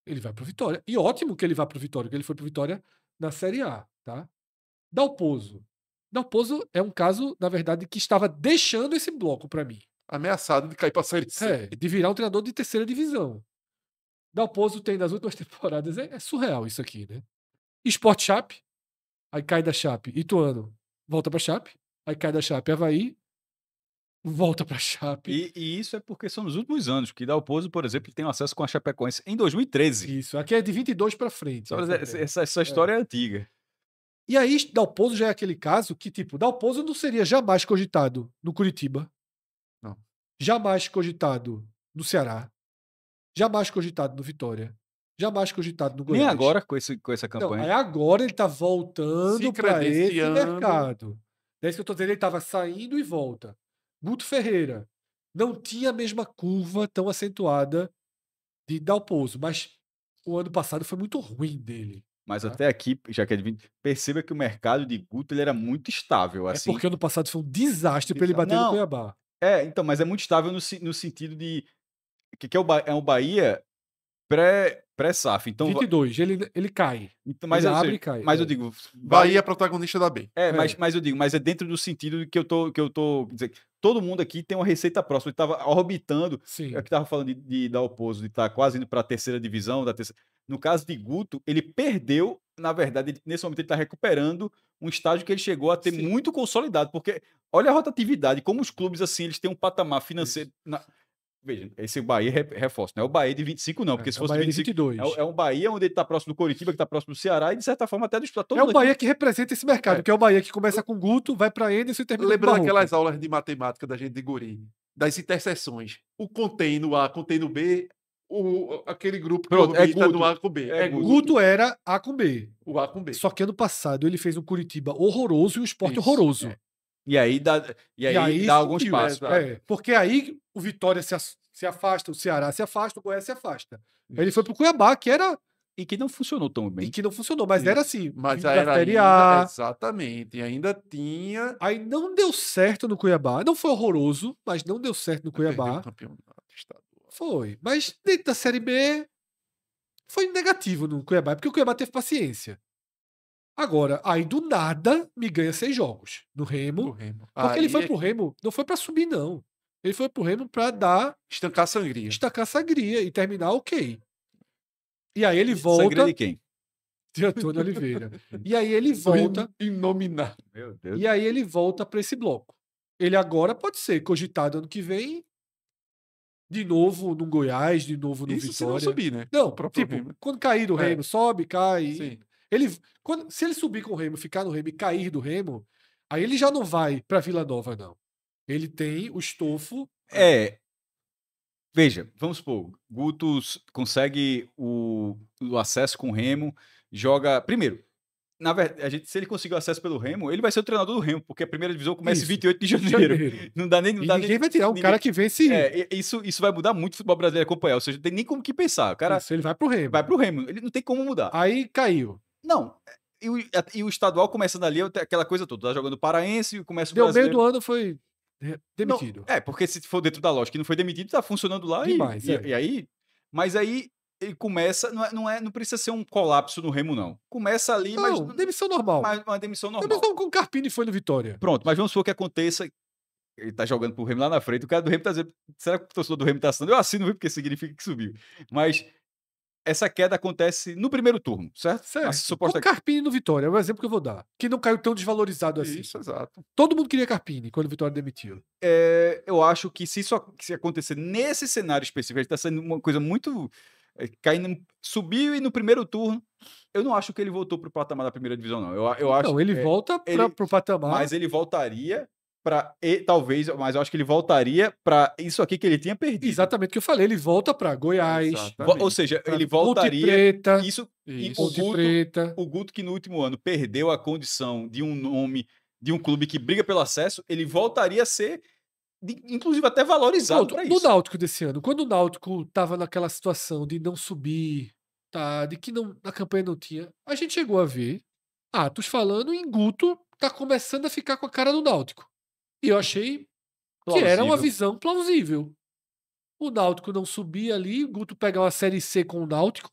A: Ele vai para o Vitória. E ótimo que ele vá para o Vitória, porque ele foi para o Vitória na Série A, tá? Dalpozo. Dalpozo é um caso, na verdade, que estava deixando esse bloco para mim.
B: Ameaçado de cair para a Série C.
A: De virar um treinador de terceira divisão. Dalpozo tem nas últimas temporadas, é surreal isso aqui, né? Sport Chape, aí cai da Chape, Ituano, volta para Chape, aí cai da Chape, Avaí, volta para Chape.
C: E isso é porque são nos últimos anos, que Dalpozo, por exemplo, tem um acesso com a Chapecoense em 2013.
A: Isso, aqui é de 22 para frente.
C: Essa história é antiga.
A: E aí, Dalpozo já é aquele caso que, tipo, Dalpozo não seria jamais cogitado no Curitiba.
B: Não.
A: Jamais cogitado no Ceará. Jamais cogitado no Vitória. Jamais cogitado no Goiás.
C: Nem agora com essa
A: Não,
C: campanha.
A: aí agora ele tá voltando
B: Se
A: para esse
B: credenciando.
A: mercado. É isso que eu tô dizendo, ele tava saindo e volta. Guto Ferreira não tinha a mesma curva tão acentuada de Dalpozo, mas o ano passado foi muito ruim dele.
C: Mas
A: tá?
C: até aqui, já que perceba que o mercado de Guto ele era muito estável.
A: É
C: Assim.
A: porque ano passado foi um desastre para ele bater no Cuiabá.
C: Então, mas é muito estável no sentido de que é um Bahia pré-SAF. Então,
A: 22, ele cai.
C: então, mas
A: ele
C: eu,
A: abre
C: sei,
A: e cai.
C: mas eu digo,
B: Bahia é protagonista da B.
C: Mas eu digo, mas é dentro do sentido de que eu tô, quer dizer, todo mundo aqui tem uma receita próxima. Ele estava orbitando,
A: Sim.
C: eu que estava falando de Dalpozo, de estar quase indo para a terceira divisão, no caso de Guto, ele perdeu, na verdade, nesse momento ele está recuperando um estágio que ele chegou a ter
A: Sim.
C: muito consolidado, porque olha a rotatividade, como os clubes assim, eles têm um patamar financeiro. Veja, esse Bahia reforça, não é o Bahia de 25, não, porque se
A: É o
C: fosse
A: Bahia de
C: 25,
A: 22.
C: é um Bahia onde ele está próximo do Coritiba, que está próximo do Ceará, e de certa forma até do todo
A: É o
C: mundo
A: Bahia que representa esse mercado,
B: É.
A: que é o Bahia que começa com Guto, vai para Anderson e termina com
B: Lembrando
A: Barroco.
B: aquelas aulas de matemática da gente de guri, das interseções. O contém no A, contém no B, aquele grupo que
C: Pronto, é
B: orbita
C: Guto.
B: no A com B.
C: É
B: Guto.
A: Guto era A com B.
B: O A com B.
A: Só que ano passado ele fez um Curitiba horroroso e um Sport
B: Isso,
A: horroroso.
C: E aí dá
A: aí
C: alguns
A: subiu,
C: passos.
A: Porque aí o Vitória se afasta, o Ceará se afasta, o Goiás se afasta. Aí ele foi pro Cuiabá, que era.
C: E que não funcionou tão bem.
A: E que não funcionou, mas
B: Isso.
A: era assim.
B: Mas
A: vindo da
B: era
A: Série
B: ainda,
A: A.
B: exatamente. E ainda tinha.
A: Aí não deu certo no Cuiabá. Não foi horroroso, mas não deu certo no
B: Perdeu
A: Cuiabá.
B: o campeonato estadual.
A: Foi. Mas dentro da Série B foi negativo no Cuiabá, porque o Cuiabá teve paciência. Agora, aí do nada me ganha 6 jogos no Remo.
B: Do Remo.
A: Porque
B: Aí
A: ele foi
B: é
A: pro Remo, não foi pra subir, não. Ele foi pro Remo pra dar,
B: estancar a sangria.
A: estacar a sangria e terminar ok. E aí ele
C: Sangria
A: volta.
C: de quem?
A: De Antônio Oliveira. E aí ele volta.
B: Inominável.
C: Meu Deus.
A: E aí ele volta pra esse bloco. Ele agora pode ser cogitado ano que vem. De novo no Goiás, de novo no
B: Isso se não
A: Vitória.
B: subir, né?
A: Não,
B: O próprio
A: tipo,
B: Remo.
A: quando cair do
B: É.
A: Remo, sobe, cai.
B: Sim.
A: Se ele subir com o Remo, ficar no Remo e cair do Remo, aí ele já não vai pra Vila Nova, não. Ele tem o estofo.
C: Veja, vamos supor, Guto consegue o acesso com o Remo, joga. Primeiro, Na verdade, se ele conseguir acesso pelo Remo, ele vai ser o treinador do Remo, porque a primeira divisão começa em
A: Isso.
C: 28 de
A: De
C: janeiro.
A: janeiro.
C: Não dá nem. Não
A: E
C: dá
A: ninguém
C: nem
A: vai tirar um
C: ninguém-
A: cara que vence.
C: Isso vai mudar muito o futebol brasileiro acompanhar. Ou seja, não tem nem como que pensar. O cara
A: Isso, ele vai pro Remo.
C: vai pro Remo. Ele não tem como mudar.
A: Aí caiu.
C: Não. E o estadual começando ali, aquela coisa toda. Tá jogando paraense, começa o
A: Deu meio
C: brasileiro.
A: do ano, foi
C: Não,
A: demitido.
C: porque se for dentro da lógica que não foi demitido, tá funcionando lá.
A: Demais,
C: E aí. Mas aí ele começa. Não precisa ser um colapso no Remo, não. Começa ali, mas
A: demissão normal.
C: uma demissão normal.
A: Demissão como o Carpini foi no Vitória.
C: Pronto, mas vamos supor que aconteça. Ele tá jogando pro Remo lá na frente, o cara do Remo tá dizendo, será que o torcedor do Remo tá assinando? Eu assino o Remo porque significa que subiu. Mas essa queda acontece no primeiro turno, certo?
A: Certo.
C: A suposta...
A: Como Carpini no Vitória, é o exemplo que eu vou dar. Que não caiu tão desvalorizado assim.
B: Isso, exato.
A: Todo mundo queria Carpini quando o Vitória demitiu.
C: Eu acho que se acontecer nesse cenário específico, está sendo uma coisa muito... caindo, subiu e no primeiro turno, eu não acho que ele voltou pro patamar da primeira divisão, não. Eu acho,
A: Não, ele volta pro patamar.
C: Mas ele voltaria talvez, mas eu acho que ele voltaria para isso aqui que ele tinha perdido.
A: Exatamente o que eu falei. Ele volta pra Goiás.
B: Exatamente.
C: Ou seja,
A: pra
C: ele
A: Ponte
C: voltaria...
A: Preta.
C: Isso. E
A: Ponte Preta.
C: o Guto, que no último ano perdeu a condição de um nome, de um clube que briga pelo acesso, ele voltaria a ser, inclusive, até valorizado para
A: No
C: isso.
A: Náutico desse ano, quando o Náutico tava naquela situação de não subir, tá, de que na campanha não tinha, a gente chegou a ver Atos falando em Guto tá começando a ficar com a cara do Náutico. E eu achei que era uma
C: Plausível.
A: visão plausível. O Náutico não subia ali, o Guto pegar uma Série C com o Náutico.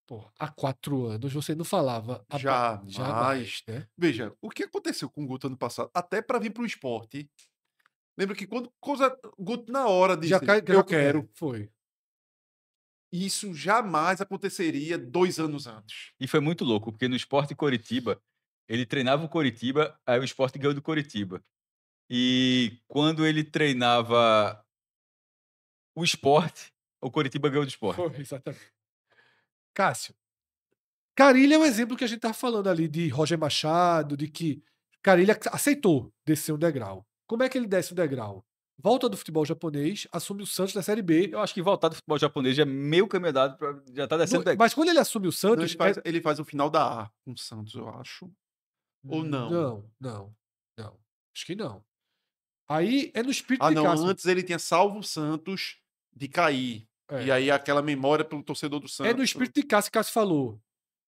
A: Pô, há 4 anos você não falava.
B: Jamais.
A: Né?
B: Veja, o que aconteceu com o Guto ano passado? Até para vir pro esporte. Lembra que quando o Guto na hora disse, eu quero.
A: Foi.
B: Isso jamais aconteceria 2 anos antes.
C: E foi muito louco, porque no Sport Coritiba, ele treinava o Coritiba, aí o Sport ganhou do Coritiba. E quando ele treinava o Sport, o Coritiba ganhou do Sport.
A: Foi, exatamente. Cássio. Carilha é um exemplo que a gente tava falando ali de Roger Machado, de que Carilha aceitou descer um degrau. Como é que ele desce o degrau? Volta do futebol japonês, assume o Santos na Série B.
C: Eu acho que voltar do futebol japonês já é meio caminho andado, já tá descendo degrau.
A: Mas quando ele assume o Santos...
B: Ele faz o final da A com o Santos, eu acho. Ou não?
A: Não. Acho que não. Aí é no espírito de
B: não,
A: Cássio.
B: antes ele tinha salvo o Santos de cair. E aí aquela memória pelo torcedor do Santos.
A: É no espírito de Cássio que Cássio falou.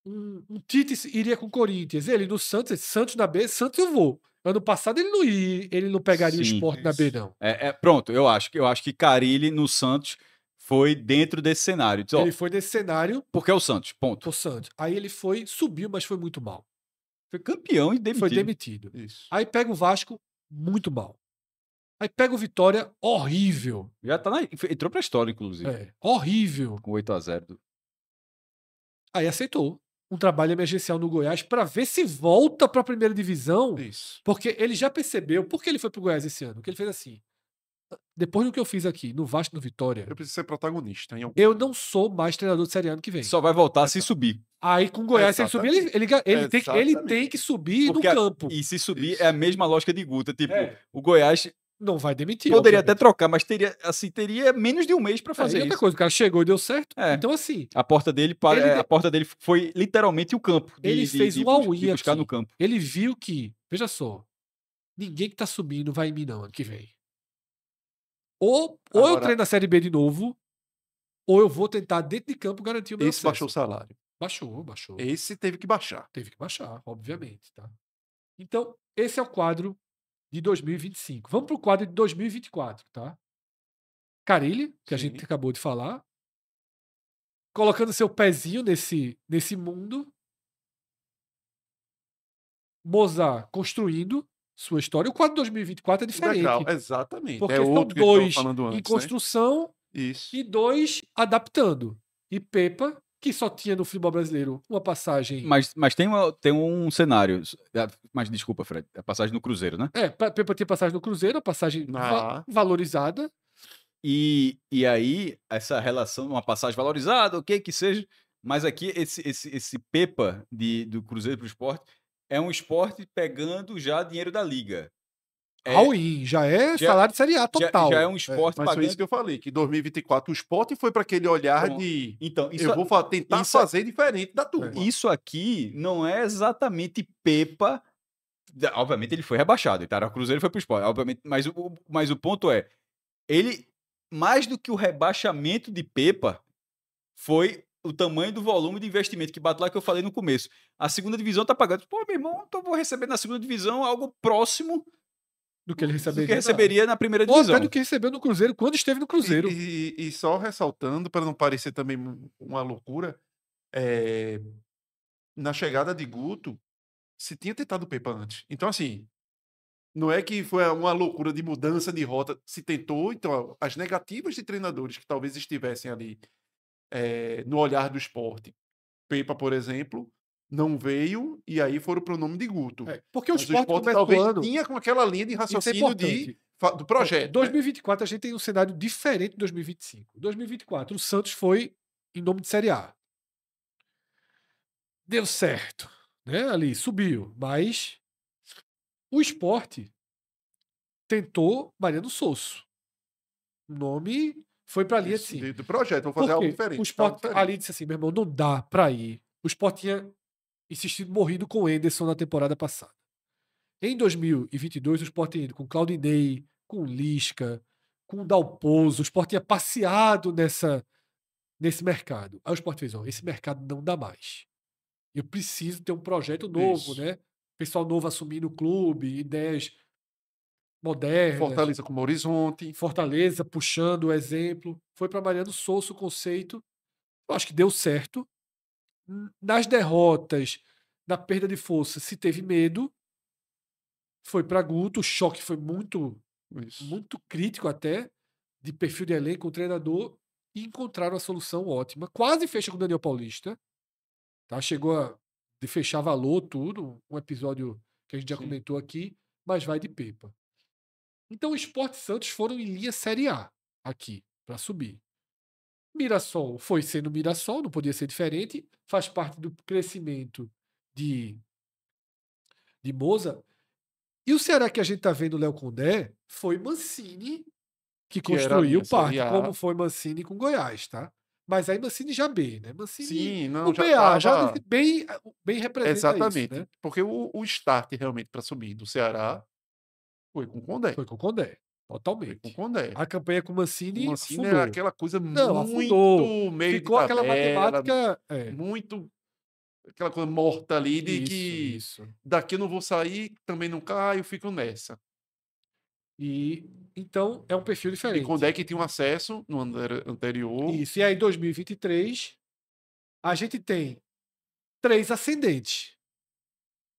A: Um Tite iria com o Corinthians. Ele no Santos, Santos na B, Santos eu vou. Ano passado ele não pegaria o Sport na B, não.
C: Pronto, eu acho que Carille no Santos foi dentro desse cenário.
A: Ele foi nesse cenário.
C: Porque é o Santos, ponto.
A: O Santos. Aí ele subiu, mas foi muito mal.
C: Foi campeão e demitido.
A: Foi demitido.
B: Isso.
A: Aí pega o Vasco, muito mal. Aí pega o Vitória, horrível.
C: Já tá entrou pra história, inclusive.
A: Horrível.
C: Com 8-0.
A: Aí aceitou um trabalho emergencial no Goiás para ver se volta para a primeira divisão.
B: Isso.
A: Porque ele já percebeu por que ele foi pro Goiás esse ano. Que ele fez assim. Depois do que eu fiz aqui no Vasco e no Vitória,
B: Eu preciso ser protagonista.
A: eu não sou mais treinador de Série A ano que vem.
C: Só vai voltar se subir.
A: Aí com o Goiás, se ele subir, ele tem que subir no campo.
C: E se subir é a mesma lógica de Guta. Tipo,
A: É.
C: o Goiás
A: Não vai demitir.
C: poderia
A: obviamente.
C: até trocar, mas teria menos de um mês pra fazer
A: E outra
C: isso.
A: coisa, o cara chegou e deu certo.
C: É.
A: Então, assim,
C: A porta dele foi literalmente o campo.
A: ele fez um
C: de
A: all-in
C: buscar
A: aqui.
C: no campo.
A: Ele viu que, veja só, ninguém que tá subindo vai em mim não ano que vem. Ou eu
B: Agora-
A: treino na Série B de novo, ou eu vou tentar dentro de campo garantir o meu
B: Esse
A: acesso.
B: baixou o salário.
A: Baixou.
B: Esse teve que baixar.
A: Teve que baixar, obviamente, tá? Então, esse é o quadro de 2025. Vamos pro quadro de 2024, tá? Carilli, que a
B: Sim.
A: gente acabou de falar, colocando seu pezinho nesse mundo. Mozart construindo sua história. O quadro de 2024 é diferente.
B: Legal, exatamente.
A: Porque
B: É
A: são
B: outro que a gente
A: 2
B: tava falando
A: em
B: antes, né?
A: construção
B: Isso.
A: e 2 adaptando. E Pepa, que só tinha no futebol brasileiro uma passagem.
C: Mas tem um cenário. Mas desculpa, Fred. A passagem no Cruzeiro, né?
A: Pepa tinha passagem no Cruzeiro, uma passagem valorizada.
C: E aí, essa relação, uma passagem valorizada, o que seja. Mas aqui, esse Pepa do Cruzeiro pro Sport é um Sport pegando já dinheiro da Liga.
A: All-in, já é
C: já-
A: salário de Série A total.
C: já é um esporte
B: Mas foi
C: pagando.
B: isso que eu falei, que em 2024 o Sport foi para aquele olhar
C: Pronto.
B: de
C: Então,
B: eu vou tentar
C: isso-
B: fazer diferente da turma.
C: Isso aqui não é exatamente Pepa. Obviamente ele foi rebaixado. Então, o Cruzeiro foi pro Sport. Obviamente, mas o ponto é, ele, mais do que o rebaixamento de Pepa, foi o tamanho do volume de investimento que bate lá que eu falei no começo. A segunda divisão tá pagando. Pô, meu irmão, então eu vou receber na segunda divisão algo próximo
A: Do que ele
C: do
A: receberia.
C: que receberia na primeira
A: Ou
C: divisão.
A: até do que recebeu no Cruzeiro, quando esteve no Cruzeiro.
B: E só ressaltando, para não parecer também uma loucura, na chegada de Guto, se tinha tentado o Pepa antes. Então, assim, não é que foi uma loucura de mudança de rota. Se tentou, então, as negativas de treinadores que talvez estivessem ali no olhar do esporte. Pepa, por exemplo, não veio e aí foram pro nome de Guto.
A: Porque o
B: Mas
A: Sport começa
B: talvez
A: o ano...
B: tinha com aquela linha de
A: Isso é
B: raciocínio
A: importante.
B: do projeto.
A: 2024 a gente tem um cenário diferente de 2025. 2024, o Santos foi em nome de Série A. Deu certo, né? Ali, subiu. Mas o Sport tentou Mariano Sosso. O nome foi pra linha
B: Isso,
A: assim.
B: do projeto, vou fazer algo
A: Porque
B: diferente.
A: o Sport
B: algo diferente.
A: ali disse assim, meu irmão, não dá pra ir. O Sport tinha insistido, morrido com o Enderson na temporada passada. Em 2022, o Sport tinha ido com Claudinei, com Lisca, com Dalpozo. O Sport tinha passeado nesse mercado. Aí o Sport fez, ó, esse mercado não dá mais. Eu preciso ter um projeto novo,
B: Isso.
A: né? Pessoal novo assumindo o clube, ideias modernas.
B: Fortaleza como Horizonte.
A: Fortaleza puxando o exemplo. Foi para Mariano Souza o conceito. Eu acho que deu certo. Nas derrotas, na perda de força, se teve medo. Foi para Guto. O choque foi muito,
B: Isso.
A: muito crítico até, de perfil de elenco, o treinador, e encontraram a solução ótima. Quase fecha com o Daniel Paulista. Tá? Chegou a de fechar valor, tudo. Um episódio que a gente já
B: Sim.
A: comentou aqui, mas vai de Pepa. Então o Sport e Santos foram em linha Série A aqui, para subir. Mirassol foi sendo Mirassol, não podia ser diferente, faz parte do crescimento de Moza. E o Ceará que a gente tá vendo, Léo Condé, foi Mancini que
B: Que era a
A: construiu
B: linha Série
A: parte,
B: A.
A: como foi Mancini com Goiás, tá? Mas aí Mancini já B, né? Mancini,
B: Sim, não,
A: o
B: já
A: BA, já
B: tava...
A: bem representa
B: Exatamente.
A: isso, né?
B: Porque o start realmente para subir do Ceará foi com o Condé.
A: Foi com o Condé,
B: Foi
A: totalmente.
B: com o Condé.
A: A campanha com o
B: O
A: Mancini
B: Mancini
A: afundou.
B: era aquela coisa
A: Não,
B: muito
A: afundou.
B: meio
A: Ficou
B: de
A: aquela
B: tabela,
A: matemática...
B: muito aquela coisa morta ali de que
A: Isso.
B: daqui eu não vou sair, também não caio, fico nessa.
A: E então é um perfil
B: E
A: diferente.
B: Condé que tinha um acesso no ano anterior.
A: Isso. E aí, em 2023, a gente tem 3 ascendentes.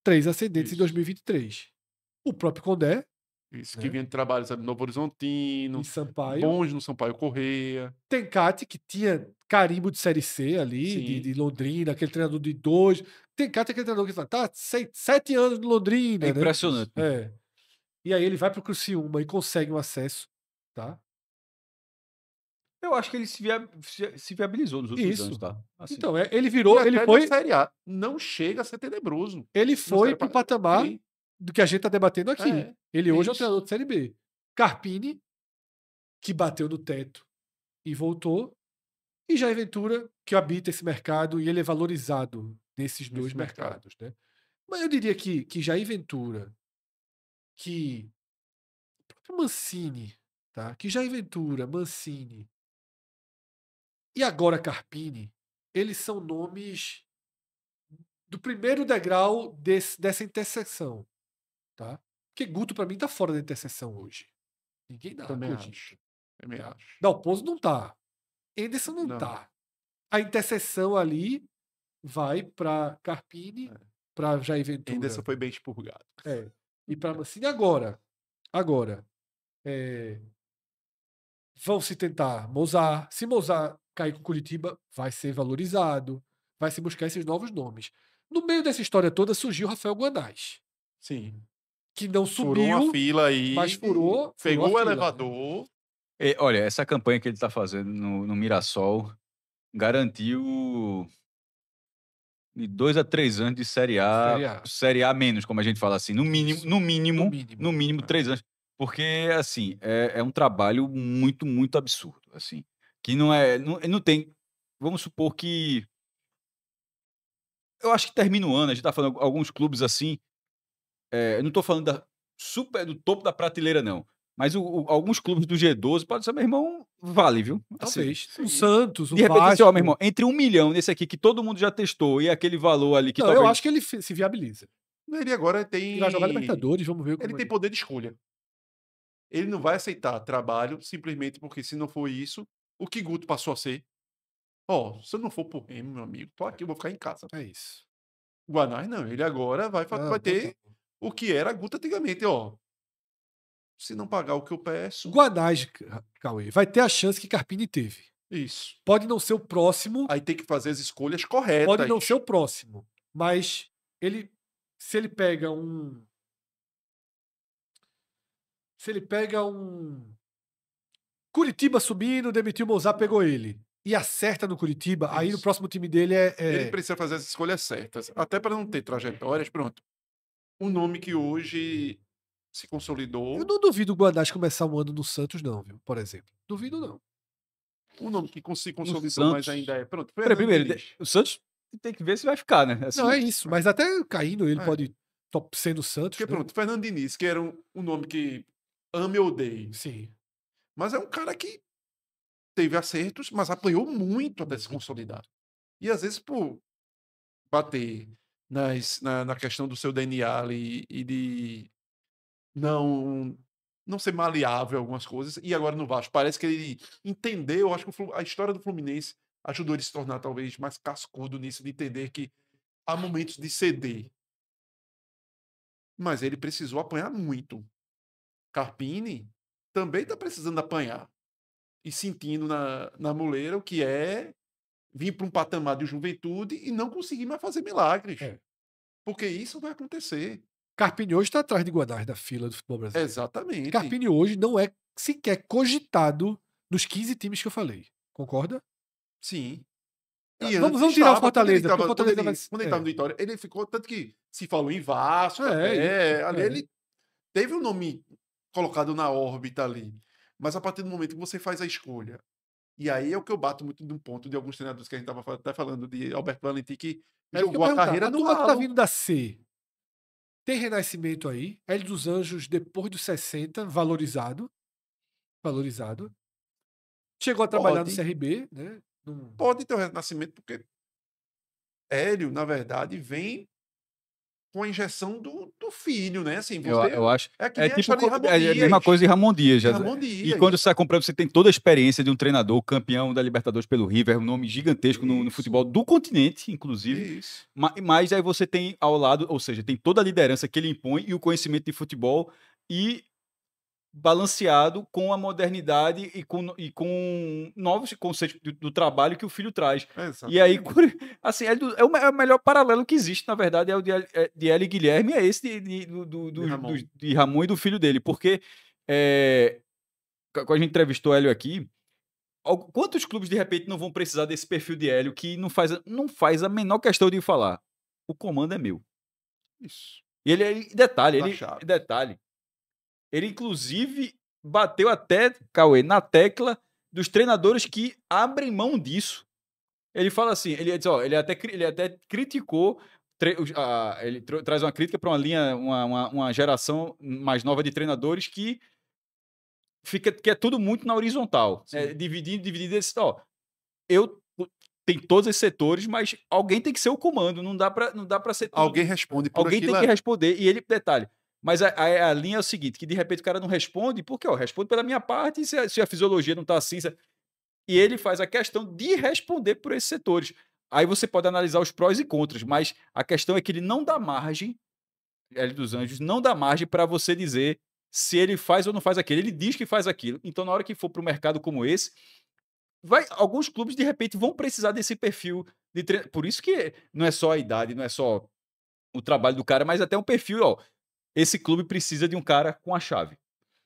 A: 3 ascendentes em
B: Isso.
A: 2023. O próprio Condé,
B: Isso,
A: né?
B: que vinha de trabalho, sabe, no Novo Horizontino,
A: em Sampaio.
B: bons no Sampaio Correia.
A: Tencate, que tinha carimbo de Série C ali,
B: Sim.
A: de Londrina, aquele treinador de 2. Tencate é aquele treinador que tá 7 anos no Londrina.
C: É
A: né?
C: impressionante.
A: É. E aí ele vai pro Criciúma e consegue um acesso, tá?
C: Eu acho que ele se viabilizou nos últimos
A: Isso.
C: anos, tá? Assim,
A: Então, ele
B: E
A: virou, ele
B: até
A: foi,
B: na Série A não chega a ser tenebroso.
A: ele
B: Não
A: foi
B: serve
A: pro
B: pra-
A: patamar
B: Sim.
A: do que a gente tá debatendo aqui.
B: É,
A: Ele hoje é o
B: isso.
A: treinador de Série B. Carpini, que bateu no teto e voltou. E Jair Ventura, que habita esse mercado e ele é valorizado nesses
B: Nesse
A: dois
B: mercado.
A: mercados. Né? Mas eu diria que Jair Ventura, que o próprio Mancini, tá? Que Jair Ventura, Mancini e agora Carpini, eles são nomes do primeiro degrau dessa interseção. Tá? Porque Guto, para mim, tá fora da interseção hoje. Ninguém dá.
B: Também
A: cogita.
B: acho. Também
A: Tá.
B: acho.
A: Dalpozo não tá. Anderson não
B: Não.
A: tá. A interseção ali vai para Carpini, para Jair Ventura.
B: Anderson foi bem expurgado.
A: E para Mancini agora. Vão se tentar Mozart. Se Mozart cair com Curitiba, vai ser valorizado. Vai se buscar esses novos nomes. No meio dessa história toda surgiu Rafael Guanais,
B: Sim.
A: que não
B: Furou
A: subiu,
B: uma fila aí.
A: mas furou
B: Pegou
A: a
B: o
A: fila,
B: elevador.
C: olha, essa campanha que ele tá fazendo no Mirassol garantiu de 2 a 3 anos de Série
A: Série
C: A,
A: A.
C: Série A menos, como a gente fala assim. No mínimo,
A: Isso.
C: no mínimo,
A: No mínimo.
C: no mínimo 3 anos. Porque, assim, é um trabalho muito, muito absurdo, assim. Que não tem... Vamos supor que... Eu acho que termina o ano, a gente tá falando alguns clubes assim, eu não tô falando do topo da prateleira não, mas alguns clubes do G12 pode ser, meu irmão, vale, viu? Assim,
A: Talvez.
B: sim.
A: O Santos, o
C: de repente, assim, ó,
A: Vasco.
C: meu irmão, entre 1 milhão nesse aqui que todo mundo já testou e aquele valor ali que
A: Não, eu
C: talvez...
A: acho que ele se viabiliza.
B: Ele agora
A: Ele vai jogar
B: tem.
A: Libertadores, vamos ver
B: Ele
A: como
B: tem poder de escolha. Ele não vai aceitar trabalho simplesmente porque, se não for isso, o que Guto passou a ser. Ó, se eu não for por Remo, meu amigo, tô aqui, eu vou ficar em casa.
A: é isso.
B: Guanás não, ele agora vai
A: Não,
B: ter
A: total.
B: o que era Guto antigamente, ó. Se não pagar o que eu peço,
A: Guanás, Cauê, vai ter a chance que Carpini teve.
B: isso.
A: Pode não ser o próximo,
B: Aí tem que fazer as escolhas corretas.
A: pode não ser o próximo, mas se ele pega um Curitiba subindo, demitiu o Mozart, pegou ele e acerta no Curitiba, aí no
B: Isso.
A: próximo time dele
B: Ele precisa fazer as escolhas certas, até para não ter trajetórias. Pronto. Um nome que hoje se
A: Eu
B: consolidou,
A: não duvido o Guanás começar um ano no Santos, não, viu? Por exemplo. Duvido, não.
B: um nome que se
C: O
B: consolidou, mas
C: Santos...
B: ainda é. Pronto,
C: Peraí,
B: Fernando
C: primeiro,
B: Diniz.
C: o Santos tem que ver se vai ficar, né? Assim,
A: Não, é isso. Mas até caindo, ele
B: É.
A: pode ser no Santos.
B: Porque
A: Né?
B: pronto, Fernando Diniz, que era um nome que ame ou odeie,
A: Sim.
B: mas é um cara que teve acertos, mas apanhou muito até se consolidar. E às vezes, por bater na questão do seu DNA ali e de não ser maleável em algumas coisas, e agora no Vasco, parece que ele entendeu, acho que a história do Fluminense ajudou ele a se tornar talvez mais cascudo nisso, de entender que há momentos de ceder. Mas ele precisou apanhar muito. Carpini também está precisando apanhar. E sentindo na muleira o que é vir para um patamar de juventude e não conseguir mais fazer milagres.
A: É.
B: Porque isso vai acontecer.
A: Carpini hoje está atrás de Guanás da fila do futebol brasileiro.
B: Exatamente.
A: Carpini hoje não é sequer cogitado nos 15 times que eu falei. Concorda?
B: Sim.
A: Ah,
B: E
A: vamos
B: antes
A: tirar o
B: estava,
A: Fortaleza, porque o
B: quando
A: Fortaleza
B: ele
A: vai.
B: estava no Vitória, ele ficou, tanto que se falou em Vasco
A: É,
B: até, ali
A: é.
B: ele teve um nome colocado na órbita ali. Mas a partir do momento que você faz a escolha, e aí é o que eu bato muito no ponto de alguns treinadores que a gente estava até falando, de Alberto Valentim, que
A: É isso que eu
B: jogou a
A: perguntar.
B: carreira
A: A
B: no
A: turma que tá
B: ralo.
A: vindo da C. Tem renascimento aí. Hélio dos Anjos, depois dos 60, valorizado. Valorizado. Chegou a trabalhar no
B: Pode,
A: CRB, né?
B: pode ter um renascimento, porque Hélio, na verdade, vem com a injeção do filho, né? Assim, você
C: eu acho.
B: é que
C: É
B: nem a
C: tipo
B: história de Ramon
C: é a mesma
B: Dias.
C: coisa de Ramon Dias.
B: De Ramon
C: E
B: Dias.
C: quando você está comprando, você tem toda a experiência de um treinador, campeão da Libertadores pelo River, um nome gigantesco no
B: Isso.
C: futebol do continente, inclusive.
B: Isso.
C: Mas aí você tem ao lado, ou seja, tem toda a liderança que ele impõe e o conhecimento de futebol e balanceado com a modernidade e com novos conceitos do trabalho que o filho traz. E aí, assim, é o melhor paralelo que existe, na verdade, é o de Hélio e Guilherme, é esse de Ramon e do filho dele, porque quando a gente entrevistou Hélio aqui, quantos clubes de repente não vão precisar desse perfil de Hélio que não faz a menor questão de falar, o comando é meu.
B: Isso.
C: E detalhe, ele inclusive bateu até, Cauê, na tecla dos treinadores que abrem mão disso. Ele fala assim, ele até criticou, ele traz uma crítica para uma linha, uma geração mais nova de treinadores que é tudo muito na horizontal, dividindo esse, tem todos esses setores, mas alguém tem que ser o comando, não dá para ser tudo.
B: Alguém responde por
C: alguém
B: aquilo.
C: Tem que responder, e ele, detalhe, mas a linha é o seguinte, que de repente o cara não responde, porque responde pela minha parte, se a fisiologia não está assim, e ele faz a questão de responder por esses setores. Aí você pode analisar os prós e contras, mas a questão é que ele não dá margem, Hélio dos Anjos, não dá margem para você dizer se ele faz ou não faz aquilo. Ele diz que faz aquilo. Então, na hora que for para um mercado como esse, alguns clubes, de repente, vão precisar desse perfil de treinador. Por isso que não é só a idade, não é só o trabalho do cara, mas até um perfil, esse clube precisa de um cara com a chave.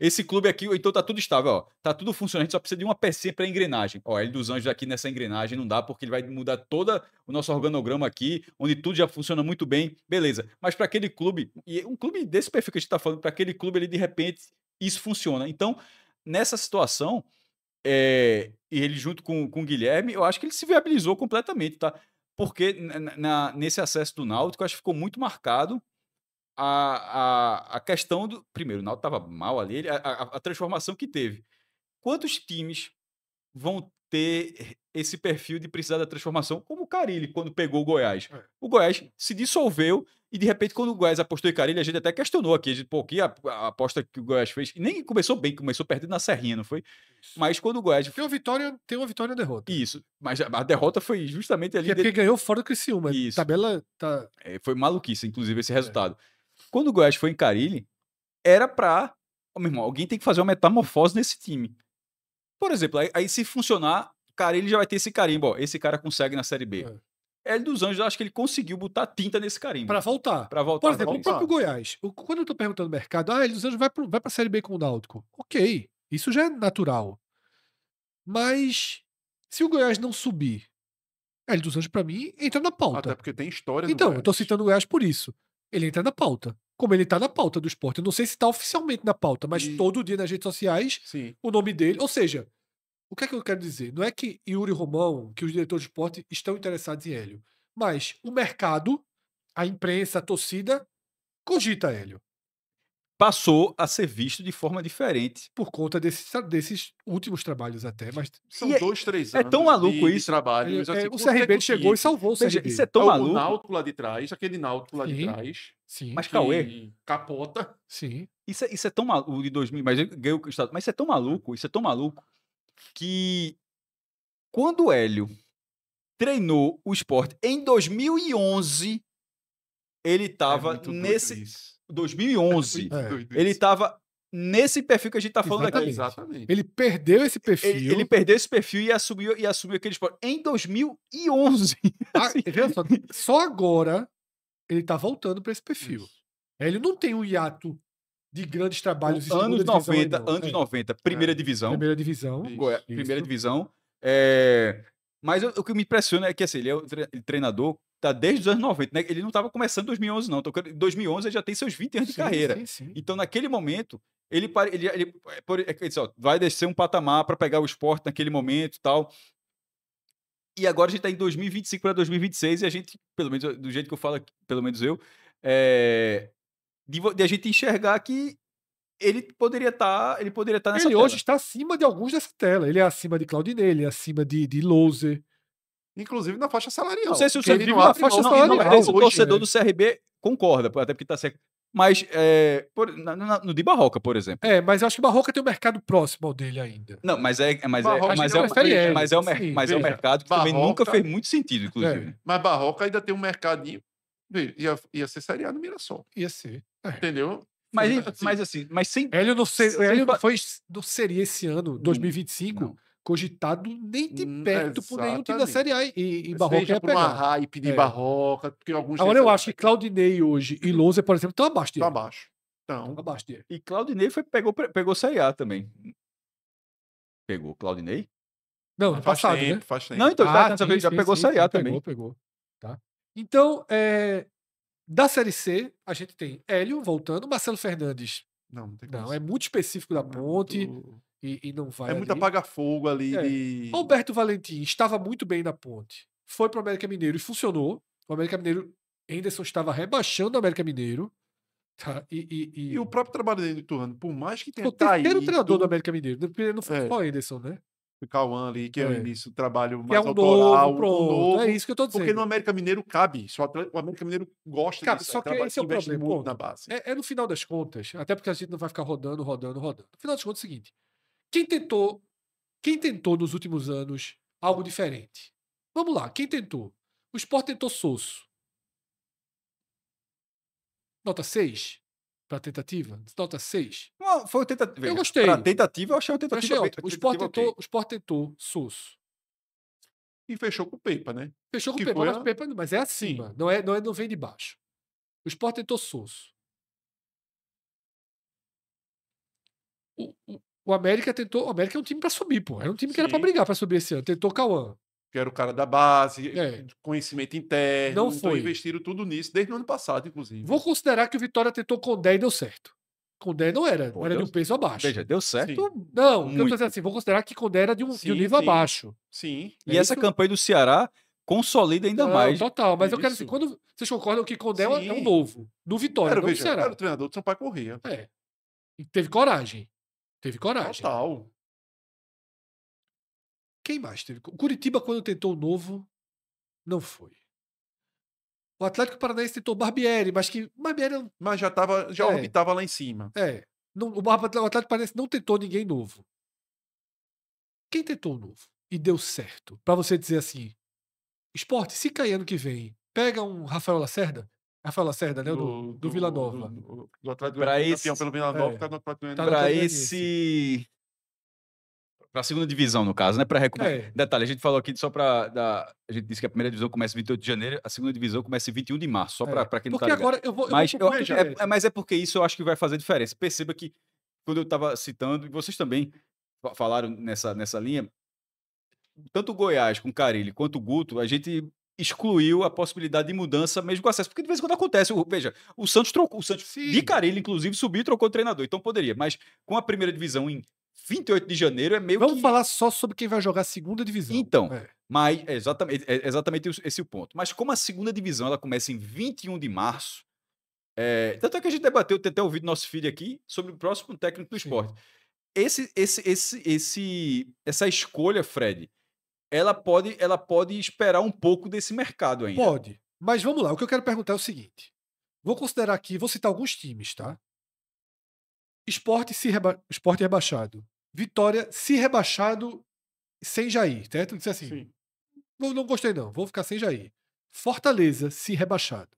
C: esse clube aqui, então tá tudo estável, ó. Tá tudo funcionando, a gente só precisa de uma pecinha pra engrenagem. Ó, Hélio dos Anjos aqui nessa engrenagem não dá, porque ele vai mudar todo o nosso organograma aqui, onde tudo já funciona muito bem, beleza. Mas pra aquele clube, e um clube desse perfil que a gente tá falando, pra aquele clube, ele de repente, isso funciona. Então, nessa situação, e ele junto com o Guilherme, eu acho que ele se viabilizou completamente, tá? Porque nesse acesso do Náutico, eu acho que ficou muito marcado a questão do. Primeiro, o Náutico estava mal ali, a transformação que teve. Quantos times vão ter esse perfil de precisar da transformação, como o Carille, quando pegou o Goiás? O Goiás se dissolveu e, de repente, quando o Goiás apostou em Carille, a gente até questionou aqui, pô, que a aposta que o Goiás fez, e nem começou bem, começou perdendo na Serrinha, não foi? Mas quando o Goiás...
A: Tem uma vitória e uma derrota.
C: Isso, mas a derrota foi justamente ali...
A: Que é porque ganhou fora do Criciúma.
C: Isso.
A: Tabela tá...
C: Foi maluquice, inclusive, esse resultado. Quando o Goiás foi em Carille, era pra... meu irmão, alguém tem que fazer uma metamorfose nesse time. Por exemplo, aí se funcionar, Carille já vai ter esse carimbo. Ó, esse cara consegue na Série B. Hélio dos Anjos, eu acho que ele conseguiu botar tinta nesse carimbo.
A: Pra voltar.
C: Pra voltar.
A: Por exemplo, o próprio Goiás. Quando eu tô perguntando no mercado, Hélio dos Anjos vai pra Série B com o Náutico. Ok, isso já é natural. Mas se o Goiás não subir, Hélio dos Anjos, pra mim, entra na pauta.
B: Até porque tem história
A: Então,
B: no
A: eu tô citando o Goiás por isso. Ele entra na pauta. Como ele tá na pauta do esporte. Eu não sei se tá oficialmente na pauta, mas todo dia nas redes sociais,
B: Sim.
A: o nome dele. Ou seja, o que é que eu quero dizer? Não é que Yuri Romão, que os diretores de esporte estão interessados em Hélio. Mas o mercado, a imprensa, a torcida, cogita Hélio.
C: Passou a ser visto de forma diferente.
A: Por conta desses últimos trabalhos até. Mas
B: São 2, 3 anos.
C: É tão maluco
B: de
C: isso.
B: trabalho. Mas, assim,
A: o CRB chegou e salvou o
C: Veja,
A: CRB.
C: isso é tão
B: o
C: maluco.
B: Náutico lá de trás, aquele Náutico lá de trás.
A: Sim.
C: Mas
B: que
C: Cauê,
B: capota.
A: Sim.
C: Isso é tão maluco. O de 2000, mas ele ganhou o estado. Mas isso é tão maluco que quando o Hélio treinou o esporte em 2011, ele tava nesse... 2011. Ele tava nesse perfil que a gente tá falando aqui.
B: Exatamente.
A: Ele perdeu esse perfil.
C: Ele perdeu esse perfil e assumiu aquele esporte em 2011.
A: Assim. Só agora ele tá voltando para esse perfil.
B: Isso.
A: Ele não tem um hiato de grandes trabalhos em
C: anos
A: segunda divisão.
C: 90, anos 90, primeira divisão.
A: Primeira divisão.
C: Primeira divisão. Mas o que me impressiona é que assim, ele é o treinador, tá desde os anos 90, né? Ele não estava começando em 2011, não. Em 2011 ele já tem seus 20 anos de carreira.
A: Sim.
C: Então, naquele momento, ele vai descer um patamar para pegar o esporte naquele momento e tal. E agora a gente está em 2025 para 2026 e a gente, pelo menos do jeito que eu falo aqui, pelo menos eu, de a gente enxergar que ele poderia estar nessa
A: Ele
C: tela.
A: hoje está acima de alguns dessa tela. Ele é acima de Claudinei, ele é acima de Louser.
B: Inclusive na faixa salarial.
C: Não sei se o
B: Ele não abre
C: faixa
B: mão,
C: salarial, o torcedor
A: né?
C: do CRB concorda, até porque tá certo. Mas no de Barroca, por exemplo.
A: Mas eu acho que o Barroca tem um mercado próximo ao dele ainda.
C: Não, mas é o mercado que também nunca fez muito sentido, inclusive.
B: Mas Barroca ainda tem um mercadinho. Ia ser Série A no Mirassol.
A: Ia ser.
B: Entendeu?
C: Mas sem...
A: Hélio não seria esse ano, 2025, cogitado nem de perto por nenhum time da Série A. E Barroca ia
B: por uma
A: pegar.
B: hype de Barroca. Porque alguns
A: Agora eu acho que Claudinei hoje e Louser, por exemplo, estão abaixo dele.
B: Estão abaixo. Então,
A: abaixo dele.
C: E Claudinei pegou Série A também. Pegou Claudinei?
A: Não, no passado, né?
B: Faz tempo.
C: Não, então já pegou Série A também.
A: Pegou. Tá. Então, da Série C, a gente tem Hélio voltando, Marcelo Fernandes.
B: Não tem
A: Não, é muito específico da Ponte e não vai.
B: É muito apaga-fogo ali.
A: Alberto Valentim estava muito bem na Ponte. Foi para o América Mineiro e funcionou. O América Mineiro, Henderson estava rebaixando o América Mineiro. Tá?
B: E o próprio trabalho dele do Turano, por mais que tenha
A: o terceiro treinador do América Mineiro. Não foi só o Henderson, né?
B: O Cauã ali, que é o início do trabalho
A: que
B: mais
A: autoral.
B: Novo,
A: é isso que eu tô dizendo.
B: Porque no América Mineiro cabe. O América Mineiro gosta disso.
A: Só que esse é o problema.
B: Muito na base.
A: No final das contas, até porque a gente não vai ficar rodando. No final das contas é o seguinte. Quem tentou nos últimos anos algo diferente? Vamos lá, quem tentou? O Sport tentou Sosso. Nota 6 para tentativa? Nota 6?
C: Não, foi tentativa.
A: Eu gostei.
C: Para tentativa, eu achei uma tentativa.
A: O Sport tentou Sosso.
B: E fechou com o Pepa, né?
A: Fechou com o Pepa, mas o Pepa mas é acima. Não vem de baixo. O Sport tentou Sosso. O América tentou. O América é um time pra subir, pô. Era um time que era pra
B: Sim.
A: brigar pra subir esse ano. Tentou Cauã.
B: Que era o cara da base,
A: É.
B: conhecimento interno.
A: Não
B: Então
A: foi.
B: investiram tudo nisso desde o ano passado, inclusive.
A: Vou considerar que o Vitória tentou Condé e deu certo. Condé não era.
C: Pô,
A: Não era de
C: deu-
A: um peso abaixo.
C: Veja, deu certo.
B: Sim.
A: Não, o que eu tô
C: muito.
A: dizendo assim, vou considerar que Condé era de um
B: Sim,
A: nível
B: sim.
A: abaixo.
B: Sim.
C: E
A: É
C: essa
A: isso?
C: campanha do Ceará consolida ainda
A: Não,
C: mais.
A: total. Mas eu quero assim,
B: Isso.
A: quando vocês concordam que Condé é um
B: Sim.
A: novo. Do Vitória, não do
B: Veja,
A: Ceará.
B: era o treinador do Sampaio Corrêa.
A: É. E teve coragem. Teve coragem.
B: Total.
A: Quem mais teve? O Curitiba, quando tentou o novo, não foi. O Atlético Paranaense tentou Barbieri, mas que Barbieri
B: Mas já
A: É.
B: orbitava lá em cima.
A: o Atlético Paranaense não tentou ninguém novo. Quem tentou o novo e deu certo? Pra você dizer assim, Sport, se cair ano que vem, pega um Rafael Lacerda, né? Do Vila Nova.
B: Do Atlético
C: Pra
B: Goianiense,
C: esse-
B: campeão pelo Vila Nova,
A: É.
B: por causa do Atlético
A: Tá no
B: Goianiense.
C: Pra
A: Atlético
C: pra segunda divisão, no caso, né? Pra recuperar.
A: É.
C: Detalhe, a gente falou aqui só a gente disse que a primeira divisão começa em 28 de janeiro, a segunda divisão começa em 21 de março, só pra quem não
A: Porque
C: tá ligado.
A: agora eu vou
C: Mas,
A: pro ponto direto.
C: mas é porque isso eu acho que vai fazer diferença. Perceba que, quando eu tava citando, e vocês também falaram nessa linha, tanto o Goiás com o Carille quanto o Guto, a gente excluiu a possibilidade de mudança mesmo com acesso. Porque de vez em quando acontece. Veja, o Santos trocou. O Santos,
A: Sim.
C: de Carille, inclusive, subiu e trocou o treinador. Então poderia. Mas com a primeira divisão em 28 de janeiro, é meio
A: Vamos
C: que...
A: falar só sobre quem vai jogar a segunda divisão.
C: Então,
A: É.
C: mas é exatamente esse o ponto. Mas como a segunda divisão ela começa em 21 de março, tanto é que a gente debateu, tem até ouvido nosso filho aqui, sobre o próximo técnico do
A: Sim.
C: esporte. Essa escolha, Fred, ela pode esperar um pouco desse mercado ainda.
A: Pode. Mas vamos lá, o que eu quero perguntar é o seguinte. Vou considerar aqui, vou citar alguns times, tá? Sport rebaixado. Vitória se rebaixado sem Jair, certo? Disse assim,
B: Sim.
A: não gostei não, vou ficar sem Jair. Fortaleza se rebaixado,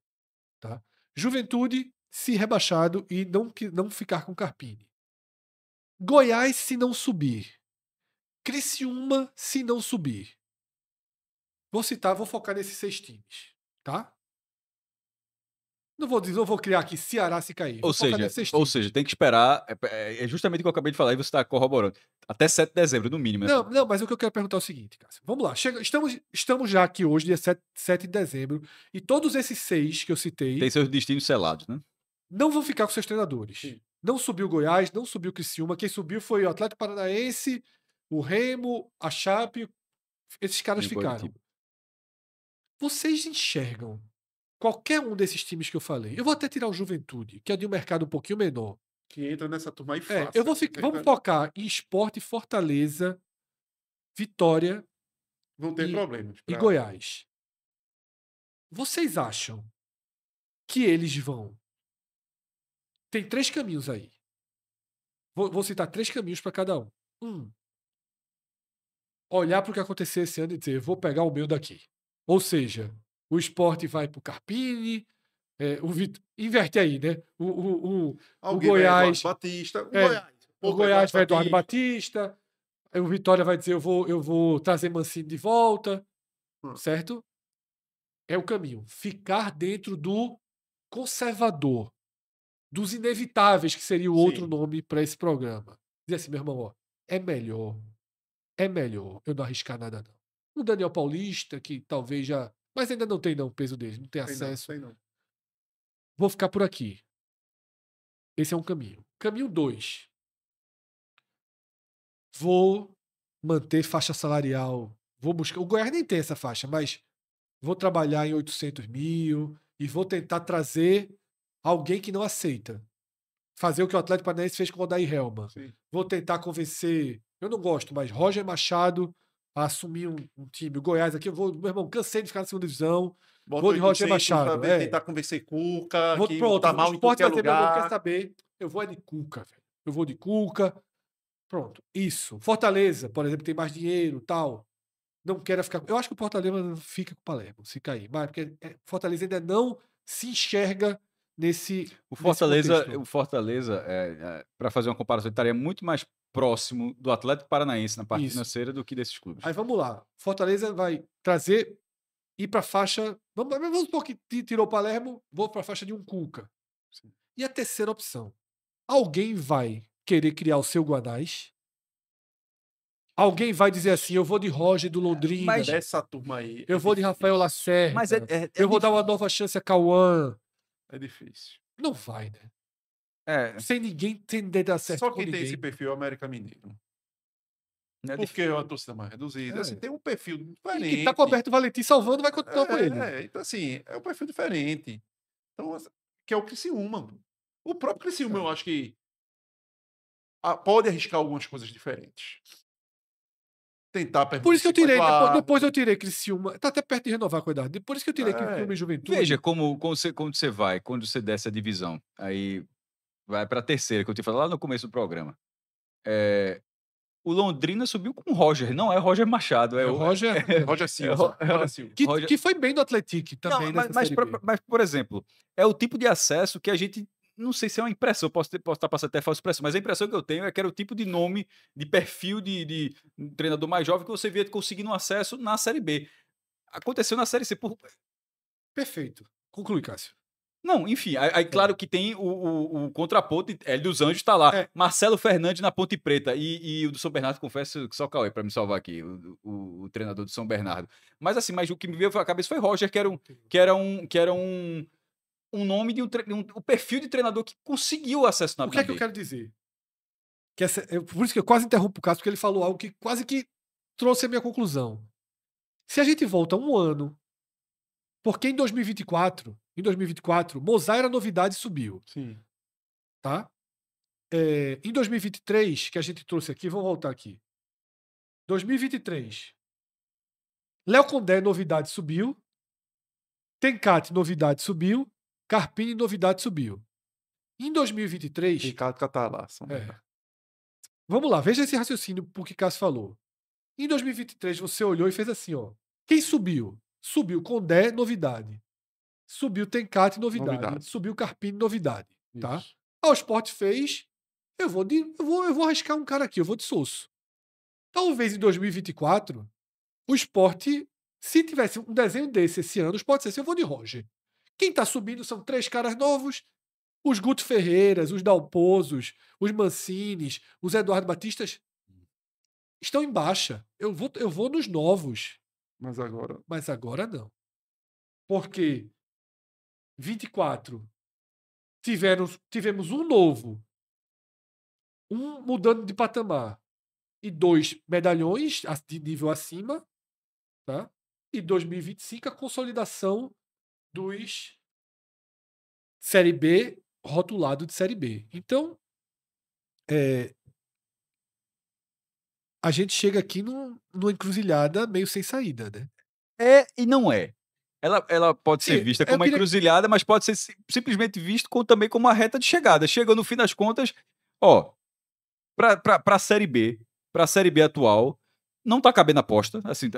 A: tá? Juventude se rebaixado e não ficar com Carpini. Goiás se não subir. Criciúma se não subir. Vou focar nesses 6 times, tá? Não vou criar aqui Ceará se cair. Vou focar nesses 6 times.
C: Tem que esperar. É justamente o que eu acabei de falar e você está corroborando. Até 7 de dezembro, no mínimo.
A: Não, mas o que eu quero perguntar é o seguinte, Cássio. Vamos lá. Estamos já aqui hoje, dia 7 de dezembro, e todos esses 6 que eu citei
C: Tem seus destinos selados, né?
A: não vão ficar com seus treinadores.
B: Sim.
A: Não subiu o Goiás, não subiu o Criciúma. Quem subiu foi o Atlético Paranaense, o Remo, a Chape. Esses caras
C: E o
A: ficaram.
C: Coritiba.
A: Vocês enxergam qualquer um desses times que eu falei? Eu vou até tirar o Juventude, que é de um mercado um pouquinho menor.
B: Que entra nessa turma aí fácil.
A: Vamos focar em Sport, Fortaleza, Vitória
B: Vão ter problemas.
A: e Goiás. Vocês acham que eles vão? Tem 3 caminhos aí. Vou citar 3 caminhos para cada um. Olhar para o que aconteceu esse ano e dizer, vou pegar o meu daqui. Ou seja, o Sport vai para o Carpini, inverte aí, né? O Goiás. O Goiás vai Eduardo Batista. O Vitória vai dizer, eu vou trazer Mancini de volta. Certo? É o caminho. Ficar dentro do conservador. Dos inevitáveis, que seria o outro nome para esse programa. Dizer assim, meu irmão, ó, é melhor eu não arriscar nada, não. O Daniel Paulista, que talvez já... Mas ainda não tem, não, o peso dele. Não tem acesso.
B: Não.
A: Vou ficar por aqui. Esse é um caminho. Caminho 2. Vou manter faixa salarial. Vou buscar... O Goiás nem tem essa faixa, mas vou trabalhar em 800 mil e vou tentar trazer alguém que não aceita. Fazer o que o Atlético Paranaense fez com o Odair Helma.
B: Sim.
A: Vou tentar convencer... Eu não gosto, mas Roger Machado a assumir um time. O Goiás aqui, meu irmão, cansei de ficar na segunda divisão. Vou de Roger Machado.
B: Tentar convencer Cuca, que
A: pronto,
B: tá mal
A: o
B: em
A: Sport
B: qualquer
A: vai ter, meu irmão, quer
B: lugar.
A: saber? Eu vou de Cuca, velho. Eu vou de Cuca. Pronto, isso. Fortaleza, por exemplo, tem mais dinheiro, tal. Não quero ficar... Eu acho que o Fortaleza fica com o Palermo, se cair. Mas porque Fortaleza ainda não se enxerga nesse
C: O Fortaleza,
A: contexto.
C: para fazer uma comparação, estaria muito mais próximo do Atlético Paranaense na parte
A: Isso.
C: financeira do que desses clubes.
A: Aí vamos lá. Fortaleza vai trazer, ir para a faixa... Vamos supor que tirou o Palermo, vou para a faixa de um Cuca.
B: Sim.
A: E a terceira opção. Alguém vai querer criar o seu Guanás, Alguém vai dizer assim, eu vou de Roger do Londrina,
C: Mas-
B: Dessa turma aí.
A: eu vou de Rafael Lacerda,
C: Mas
A: eu vou dar uma nova chance a Cauã.
B: É difícil.
A: Não vai, né?
C: É,
A: Sem ninguém entender dar certo
B: Só
A: com
B: quem tem
A: ninguém.
B: esse perfil é o América Mineiro.
C: é
B: Porque é uma torcida mais reduzida.
A: É.
B: Assim, tem um perfil
A: E
B: diferente.
A: que tá com o Alberto Valentim salvando, vai continuar com ele.
B: Então, assim, é um perfil diferente. Então, que é o Criciúma. Mano. O próprio Criciúma, eu acho que pode arriscar algumas coisas diferentes. Tentar
A: Por isso que eu tirei,
B: permanecer com
A: depois eu tirei Criciúma. Tá até perto de renovar com a idade. Por isso que eu tirei
B: É.
A: Criciúma e Juventude.
C: Veja como você vai, quando você desce a divisão, aí vai para a terceira, que eu te falei lá no começo do programa. O Londrina subiu com o Roger, não é Roger Machado,
A: É o Roger.
B: Roger Silva. Roger Silva.
A: Que foi bem no Atlético também,
C: Não,
A: nessa Série B.
C: mas, por exemplo, é o tipo de acesso que a gente. Não sei se é uma impressão, posso estar passando até falsa impressão, mas a impressão que eu tenho é que era o tipo de nome, de perfil de um treinador mais jovem que você via conseguindo acesso na Série B. Aconteceu na Série C.
A: Perfeito. Conclui, Cássio.
C: Não, enfim, aí claro que tem o contraponto, Hélio dos Anjos tá lá,
A: É.
C: Marcelo Fernandes na Ponte Preta e o do São Bernardo, confesso que só o Cauê para me salvar aqui, o treinador do São Bernardo. Mas assim, mas o que me veio à cabeça foi Roger, que era um nome de um perfil de treinador que conseguiu acesso na
A: O que é que
C: B.
A: eu quero dizer? Por isso que eu quase interrompo o Cássio, porque ele falou algo que quase que trouxe a minha conclusão. Se a gente volta um ano, porque em 2024, Mozart era novidade e subiu.
B: Sim.
A: Tá? Em 2023, que a gente trouxe aqui, vou voltar aqui. 2023. Léo Condé, novidade, subiu. Tencate, novidade, subiu. Carpini, novidade, subiu. Em 2023.
B: Ricardo Catalá. São
A: Vamos lá, veja esse raciocínio porque Cássio falou. Em 2023, você olhou e fez assim, ó. Quem subiu? Subiu Condé, novidade. Subiu Tencate, novidade. Subiu Carpini, novidade. Tá?
B: Isso.
A: O Sport fez. Eu vou arriscar um cara aqui, eu vou de Sosso. Talvez em 2024, o Sport, se tivesse um desenho desse esse ano, o Sport dissesse, eu vou de Roger. Quem tá subindo são 3 caras novos, os Guto Ferreiras, os Dalposos, os Mancines, os Eduardo Batistas estão em baixa. Eu vou nos novos,
B: Mas agora.
A: mas agora não. Porque 24 tivemos um novo, um mudando de patamar e 2 medalhões de nível acima, tá? E 2025 a consolidação dos Série B rotulado de Série B. Então, a gente chega aqui numa encruzilhada meio sem saída, né?
C: É e não é. Ela pode ser
A: Sim,
C: vista
A: eu
C: como uma
A: queria-
C: encruzilhada, mas pode ser simplesmente visto também como uma reta de chegada. Chega no fim das contas, ó, para a Série B, para a Série B atual, não tá cabendo aposta, assim,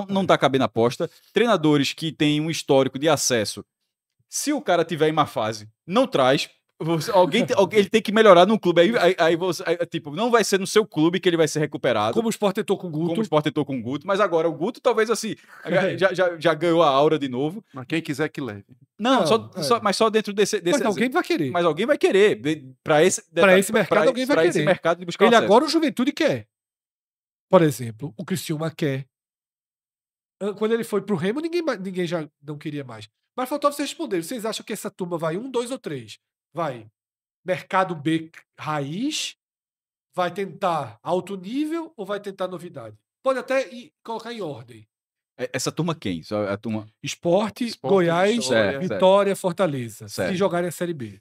C: não tá cabendo aposta. Treinadores que têm um histórico de acesso, se o cara tiver em má fase, não traz. Alguém ele tem que melhorar no clube. Tipo, não vai ser no seu clube que ele vai ser recuperado.
A: Como o Sport tentou com o
C: Como
A: Guto.
C: o Sport tentou com o Guto, mas agora o Guto talvez assim já ganhou a aura de novo.
B: Mas quem quiser que leve.
C: Não,
A: Não,
C: mas só dentro desse
A: Mas alguém vai querer.
C: mas alguém vai querer para esse
A: mercado, alguém vai
C: pra esse
A: querer.
C: mercado de buscar
A: Ele
C: acesso.
A: agora o Juventude quer. Por exemplo, o Criciúma quer. Quando ele foi pro Remo, ninguém já não queria mais. Mas faltava vocês responderem. Vocês acham que essa turma vai 1, 2 ou 3? Vai mercado B raiz? Vai tentar alto nível ou vai tentar novidade? Pode até colocar em ordem.
C: Essa turma quem? Só a turma.
A: Esporte,
B: Sport,
A: Goiás,
B: Vitória.
A: Vitória, Fortaleza. Se
C: Certo.
A: jogarem a Série B.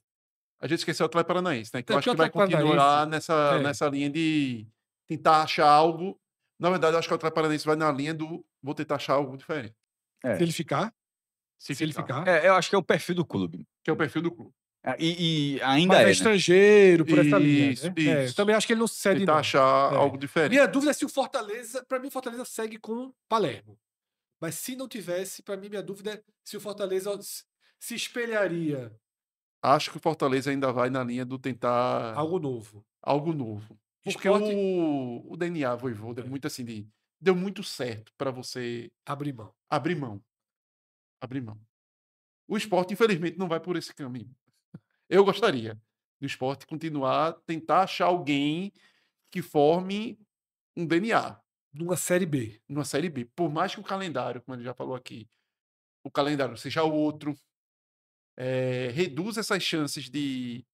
B: A gente esqueceu o Atlético Paranaense, né? Que eu
A: É,
B: acho que
A: porque o
B: vai
A: Atlético
B: continuar
A: Paranaense-
B: nessa linha de tentar achar algo. Na verdade, eu acho que o Atlético Paranaense vai na linha do vou tentar achar algo diferente.
C: É.
A: Se ele ficar.
B: Se
A: ele
B: ficar.
A: ficar.
C: Eu acho que é o perfil do clube.
B: Que é o perfil do clube.
C: E ainda
A: Mas é
C: né?
A: estrangeiro, por essa linha.
B: Isso,
A: Né?
B: isso.
A: Também acho que ele não cede.
B: Tentar
A: Não.
B: achar algo diferente.
A: Minha dúvida é se o Fortaleza. Pra mim, o Fortaleza segue com Palermo. Mas se não tivesse, pra mim, minha dúvida é se o Fortaleza se espelharia
B: Acho que o Fortaleza ainda vai na linha do tentar
A: algo novo.
B: algo novo. Porque
A: Esporte-
B: o DNA Vojvoda é muito assim deu muito certo para você
A: Abrir mão.
B: abrir mão. Abrir mão. O Sport, infelizmente, não vai por esse caminho. Eu gostaria do Sport continuar, tentar achar alguém que forme um DNA
A: Numa Série B.
B: numa Série B. Por mais que o calendário, como ele já falou aqui, o calendário seja outro, reduz essas chances de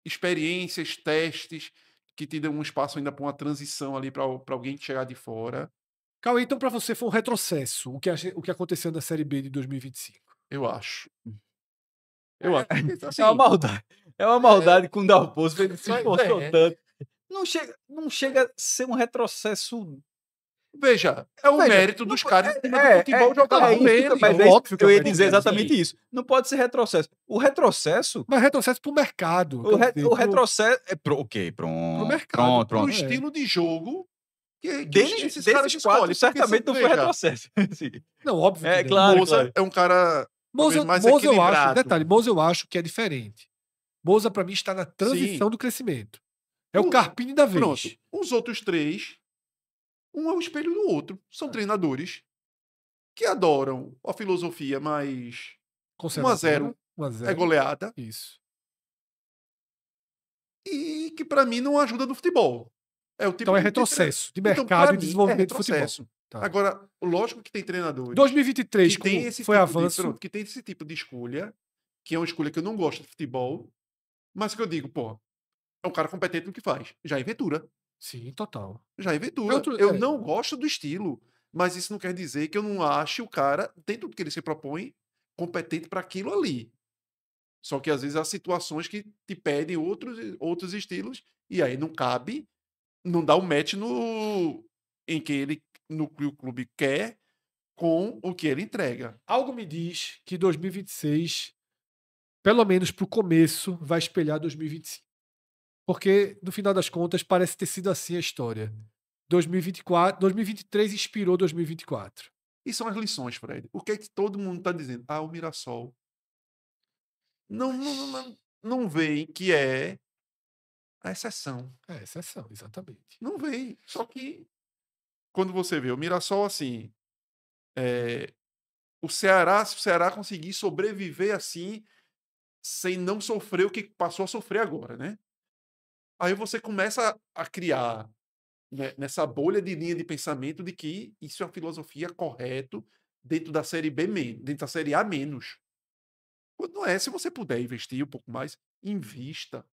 B: experiências, testes, que te dão um espaço ainda para uma transição ali para alguém que chegar de fora,
A: Cauê, então pra você foi um retrocesso o que aconteceu na Série B de 2025.
B: eu acho. Eu acho. Porque, assim,
C: É uma maldade. É uma maldade com o Dalpozo, ele se
B: Mas
C: esforçou
B: é.
C: tanto. Não chega a ser um retrocesso.
B: Veja, é o
C: Veja,
B: mérito dos caras em cima do futebol jogado
C: é
B: por
C: isso,
B: eles.
C: mas
A: É óbvio que
C: eu
A: é
C: ia
A: um
C: dizer
A: retrocesso.
C: exatamente isso. Não pode ser retrocesso. O retrocesso.
A: Mas retrocesso pro mercado. quer dizer,
C: O retrocesso. Ok,
A: pro
C: pronto.
A: mercado.
C: Pronto.
B: O
A: É.
B: estilo de jogo que
C: Desses
B: caras
C: quatro,
B: escolhem.
C: certamente não foi
B: veja,
C: retrocesso. Sim.
A: Não, óbvio que
C: É
A: não.
C: claro.
B: Moza é um cara talvez mais
A: Moza eu acho,
B: equilibrado.
A: detalhe, Moza eu acho que é diferente. Moza pra mim está na transição
B: Sim.
A: do crescimento. É o
B: O-
A: Carpini da vez.
B: Pronto. Os outros três, um é o espelho do outro. São treinadores que adoram a filosofia mais 1-0
A: 1-0.
B: é goleada
A: Isso.
B: e que pra mim não ajuda no futebol. É o tipo
A: Então é
B: de
A: retrocesso de
B: Então,
A: mercado
B: pra
A: e
B: mim,
A: desenvolvimento de futebol.
B: retrocesso.
A: Tá.
B: Agora, lógico que tem treinadores
A: 2023
B: que tem
A: como
B: esse
A: foi
B: tipo
A: avanço.
B: pronto, que tem esse tipo de escolha, que é uma escolha que eu não gosto de futebol, mas que eu digo, pô, é um cara competente no que faz. Jair Ventura.
A: Sim, total.
B: Jair Ventura.
A: Outro-
B: eu
A: é.
B: não gosto do estilo, mas isso não quer dizer que eu não ache o cara, dentro do que ele se propõe, competente para aquilo ali. Só que às vezes há situações que te pedem outros estilos e aí não cabe, não dá o match no que o clube quer com o que ele entrega.
A: Algo me diz que 2026, pelo menos pro começo, vai espelhar 2025. Porque, no final das contas, parece ter sido assim a história. 2023 inspirou 2024.
B: E são as lições, Fred. O que é que todo mundo está dizendo? Ah, o Mirassol. Não veem que é a exceção.
A: É exceção, exatamente.
B: Não veem. Só que quando você vê o Mirassol assim, se o Ceará conseguir sobreviver assim, sem não sofrer o que passou a sofrer agora, né? Aí você começa a criar, né, nessa bolha de linha de pensamento de que isso é uma filosofia correta dentro da Série B, dentro da Série A menos. Quando não é, se você puder investir um pouco mais, invista.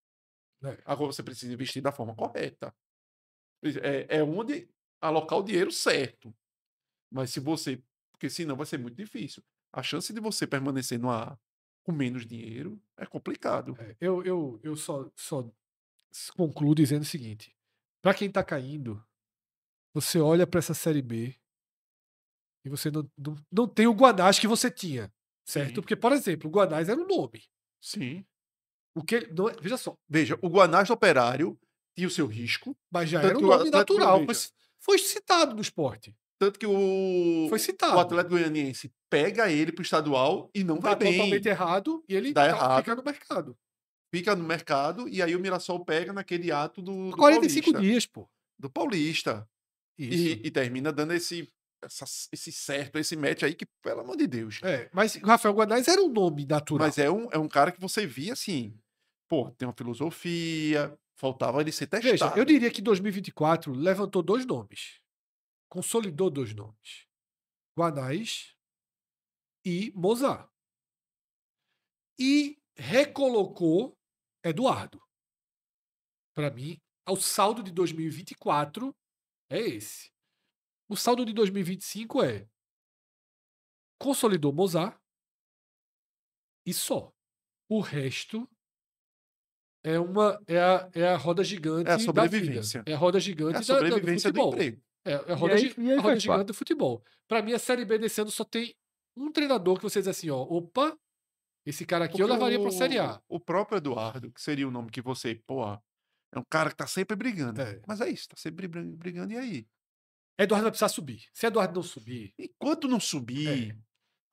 A: É.
B: Agora você precisa investir da forma correta. É onde alocar o dinheiro certo. Mas se você. Porque senão vai ser muito difícil. A chance de você permanecer no A com menos dinheiro é complicado.
A: Eu só concluo dizendo o seguinte: para quem tá caindo, você olha para essa Série B e você não tem o Guanás que você tinha, certo?
B: Sim.
A: Porque, por exemplo, o Guanás era um nome.
B: Sim.
A: O que, não, veja só,
B: Veja, o Guanás do Operário tinha o seu risco.
A: mas já
B: Tanto
A: era um
B: que o
A: nome
B: Atlético,
A: natural.
B: veja.
A: Foi citado no esporte.
B: Tanto que
A: Foi citado.
B: o Atlético Goianiense pega ele pro estadual e não vai
A: Tá
B: bem.
A: totalmente errado e ele
B: Dá errado.
A: fica no mercado.
B: Fica no mercado e aí o Mirassol pega naquele ato do
A: 45
B: Paulista.
A: dias, pô.
B: Do Paulista.
A: Isso.
B: E termina dando esse certo, esse match aí que, pelo amor de Deus.
A: Mas o Rafael Guanás era um nome natural.
B: Mas é um cara que você via assim, pô, tem uma filosofia, faltava ele ser testado.
A: Veja, eu diria que 2024 levantou 2 nomes. Consolidou 2 nomes. Guanás e Mozart. E recolocou Eduardo. Para mim, o saldo de 2024 é esse. O saldo de 2025 é consolidou Mozart e só. O resto é a roda gigante
B: É a
A: da
B: sobrevivência.
A: vida. É a roda gigante
B: É a sobrevivência
A: do
B: do
A: futebol.
B: emprego.
A: É a
C: E
A: roda,
C: aí
A: a roda
C: faz
A: gigante
C: parte.
A: do futebol. Para mim, a Série B desse ano só tem um treinador que você diz assim, ó, opa, esse cara aqui eu
B: Porque
A: levaria pra Série A.
B: O próprio Eduardo, que seria o nome que você, pô, é um cara que tá sempre brigando.
A: É.
B: Mas é isso, tá sempre brigando, e aí?
A: Eduardo vai precisar subir. Se Eduardo não subir,
B: Enquanto não subir,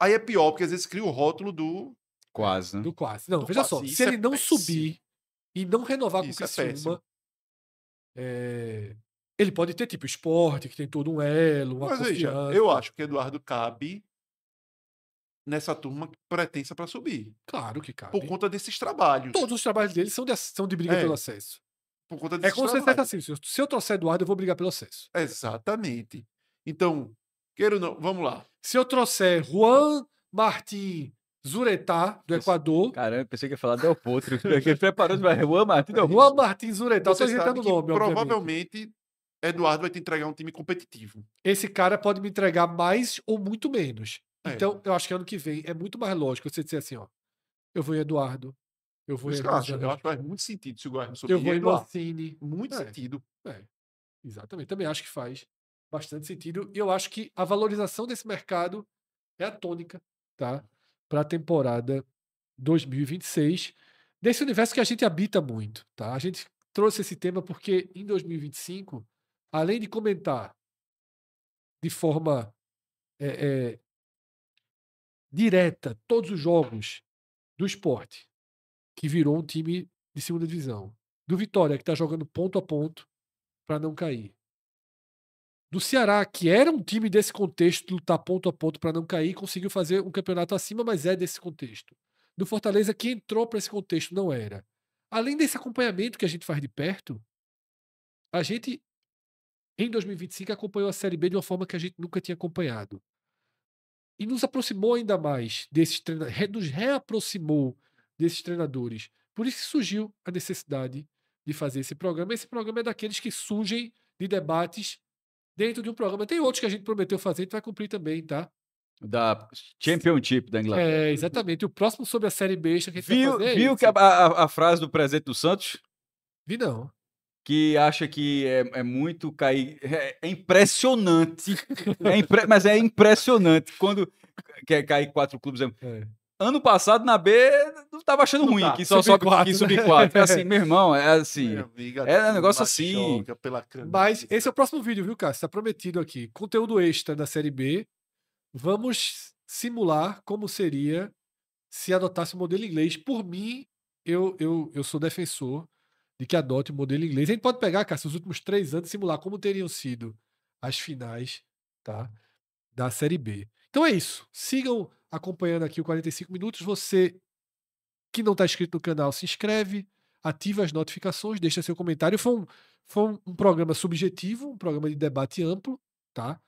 B: aí é pior, porque às vezes cria o rótulo do
C: Quase, né?
A: do quase. Não,
B: Do
A: veja
B: quase.
A: só,
B: Isso
A: se ele
B: é
A: não
B: péssimo.
A: subir e não renovar com o
B: Isso é
A: Criciúma, ele pode ter tipo esporte, que tem todo um elo, uma
B: Mas veja,
A: confiança.
B: eu acho que Eduardo cabe nessa turma pretensa para subir.
A: Claro que cabe.
B: Por conta desses trabalhos.
A: Todos os trabalhos dele são de briga
B: É.
A: pelo acesso.
B: por conta
A: É
B: desses
A: como se você
B: trabalhos.
A: dissesse assim: se eu trouxer Eduardo, eu vou brigar pelo acesso.
B: Exatamente. Então, queira ou não, vamos lá.
A: Se eu trouxer Juan Martín Zuretá, do Equador.
C: Caramba, eu pensei que ia falar Del Potro. Quem preparou vai Juan Martín Del
A: Juan Martín Zuretá, eu tô
B: Você sabe
A: inventando o
B: que
A: nome, obviamente.
B: provavelmente Eduardo vai te entregar um time competitivo.
A: Esse cara pode me entregar mais ou muito menos.
B: É.
A: Então, eu acho que ano que vem é muito mais lógico você dizer assim, ó. Eu vou em Eduardo. Eu
B: Por
A: vou em
B: isso que eu acho
A: Rosane,
B: que faz muito sentido se o Guarani subir
A: eu vou
B: e
A: em
B: Eduardo.
A: Mancini.
B: Muito
A: É.
B: sentido.
A: Exatamente. Também acho que faz bastante sentido. E eu acho que a valorização desse mercado é a tônica, tá? Para a temporada 2026, desse universo que a gente habita muito, tá? A gente trouxe esse tema porque em 2025, além de comentar de forma direta todos os jogos do Sport, que virou um time de segunda divisão, do Vitória, que está jogando ponto a ponto para não cair, do Ceará, que era um time desse contexto, lutar ponto a ponto para não cair, conseguiu fazer um campeonato acima, mas é desse contexto. Do Fortaleza, que entrou para esse contexto, não era. Além desse acompanhamento que a gente faz de perto, a gente, em 2025, acompanhou a Série B de uma forma que a gente nunca tinha acompanhado. E nos aproximou ainda mais desses treinadores, nos reaproximou desses treinadores. Por isso que surgiu a necessidade de fazer esse programa. Esse programa é daqueles que surgem de debates dentro de um programa. Tem outros que a gente prometeu fazer, a gente vai cumprir também, tá?
C: Da Championship da Inglaterra.
A: É, exatamente. O próximo sobre a Série B que a gente vai fazer é
C: Viu
A: esse.
C: que a frase do presidente do Santos?
A: Vi não.
C: Que acha que é muito cair. É impressionante. Mas é impressionante. Quando quer cair 4 clubes. Ano passado, na B, não tava achando
B: Não
C: ruim,
B: tá.
C: que só
A: Subir
C: sobe
A: quatro,
C: que subir
A: né?
C: 4. É assim, meu irmão, é assim.
B: Minha amiga,
C: É um negócio
B: turma
C: assim.
B: joga pela camisa.
A: Mas esse é o próximo vídeo, viu, Cássio? Está prometido aqui. Conteúdo extra da Série B. Vamos simular como seria se adotasse o modelo inglês. Por mim, eu sou defensor de que adote o modelo inglês. A gente pode pegar, Cássio, os últimos 3 anos e simular como teriam sido as finais, tá, da Série B. Então é isso. Sigam acompanhando aqui o 45 minutos. Você que não está inscrito no canal, se inscreve, ativa as notificações, deixa seu comentário. Foi um programa subjetivo, um programa de debate amplo, tá?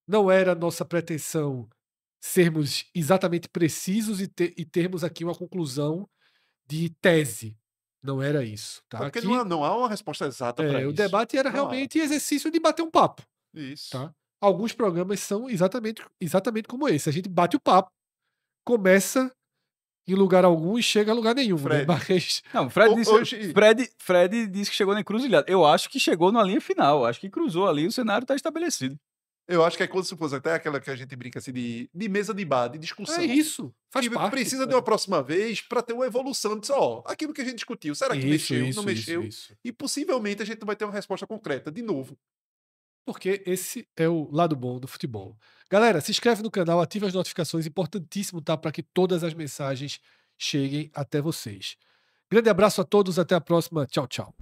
A: Não era nossa pretensão sermos exatamente precisos e termos aqui uma conclusão de tese. Não era isso, tá?
B: Porque
A: Aqui,
B: não há uma resposta exata para
A: o
B: isso.
A: debate era
B: Não há.
A: realmente exercício de bater um papo,
B: Isso.
A: tá? Alguns programas são exatamente como esse. A gente bate o papo, começa em lugar algum e chega a lugar nenhum, né?
B: Fred.
A: Mas
C: Não, Fred disse,
B: Hoje-
C: Fred disse que chegou na encruzilhada. Eu acho que chegou na linha final. Acho que cruzou ali, o cenário está estabelecido.
B: Eu acho que é como se fosse até aquela que a gente brinca assim de mesa de bar, de discussão.
A: é isso, faz
B: Que
A: parte.
B: precisa de uma próxima vez para ter uma evolução. Diz, ó, aquilo que a gente discutiu, será que mexeu, não mexeu?
A: Isso.
B: E possivelmente a gente não vai ter uma resposta concreta, de novo.
A: Porque esse é o lado bom do futebol. Galera, se inscreve no canal, ativa as notificações, importantíssimo, tá? Para que todas as mensagens cheguem até vocês. Grande abraço a todos, até a próxima. Tchau, tchau.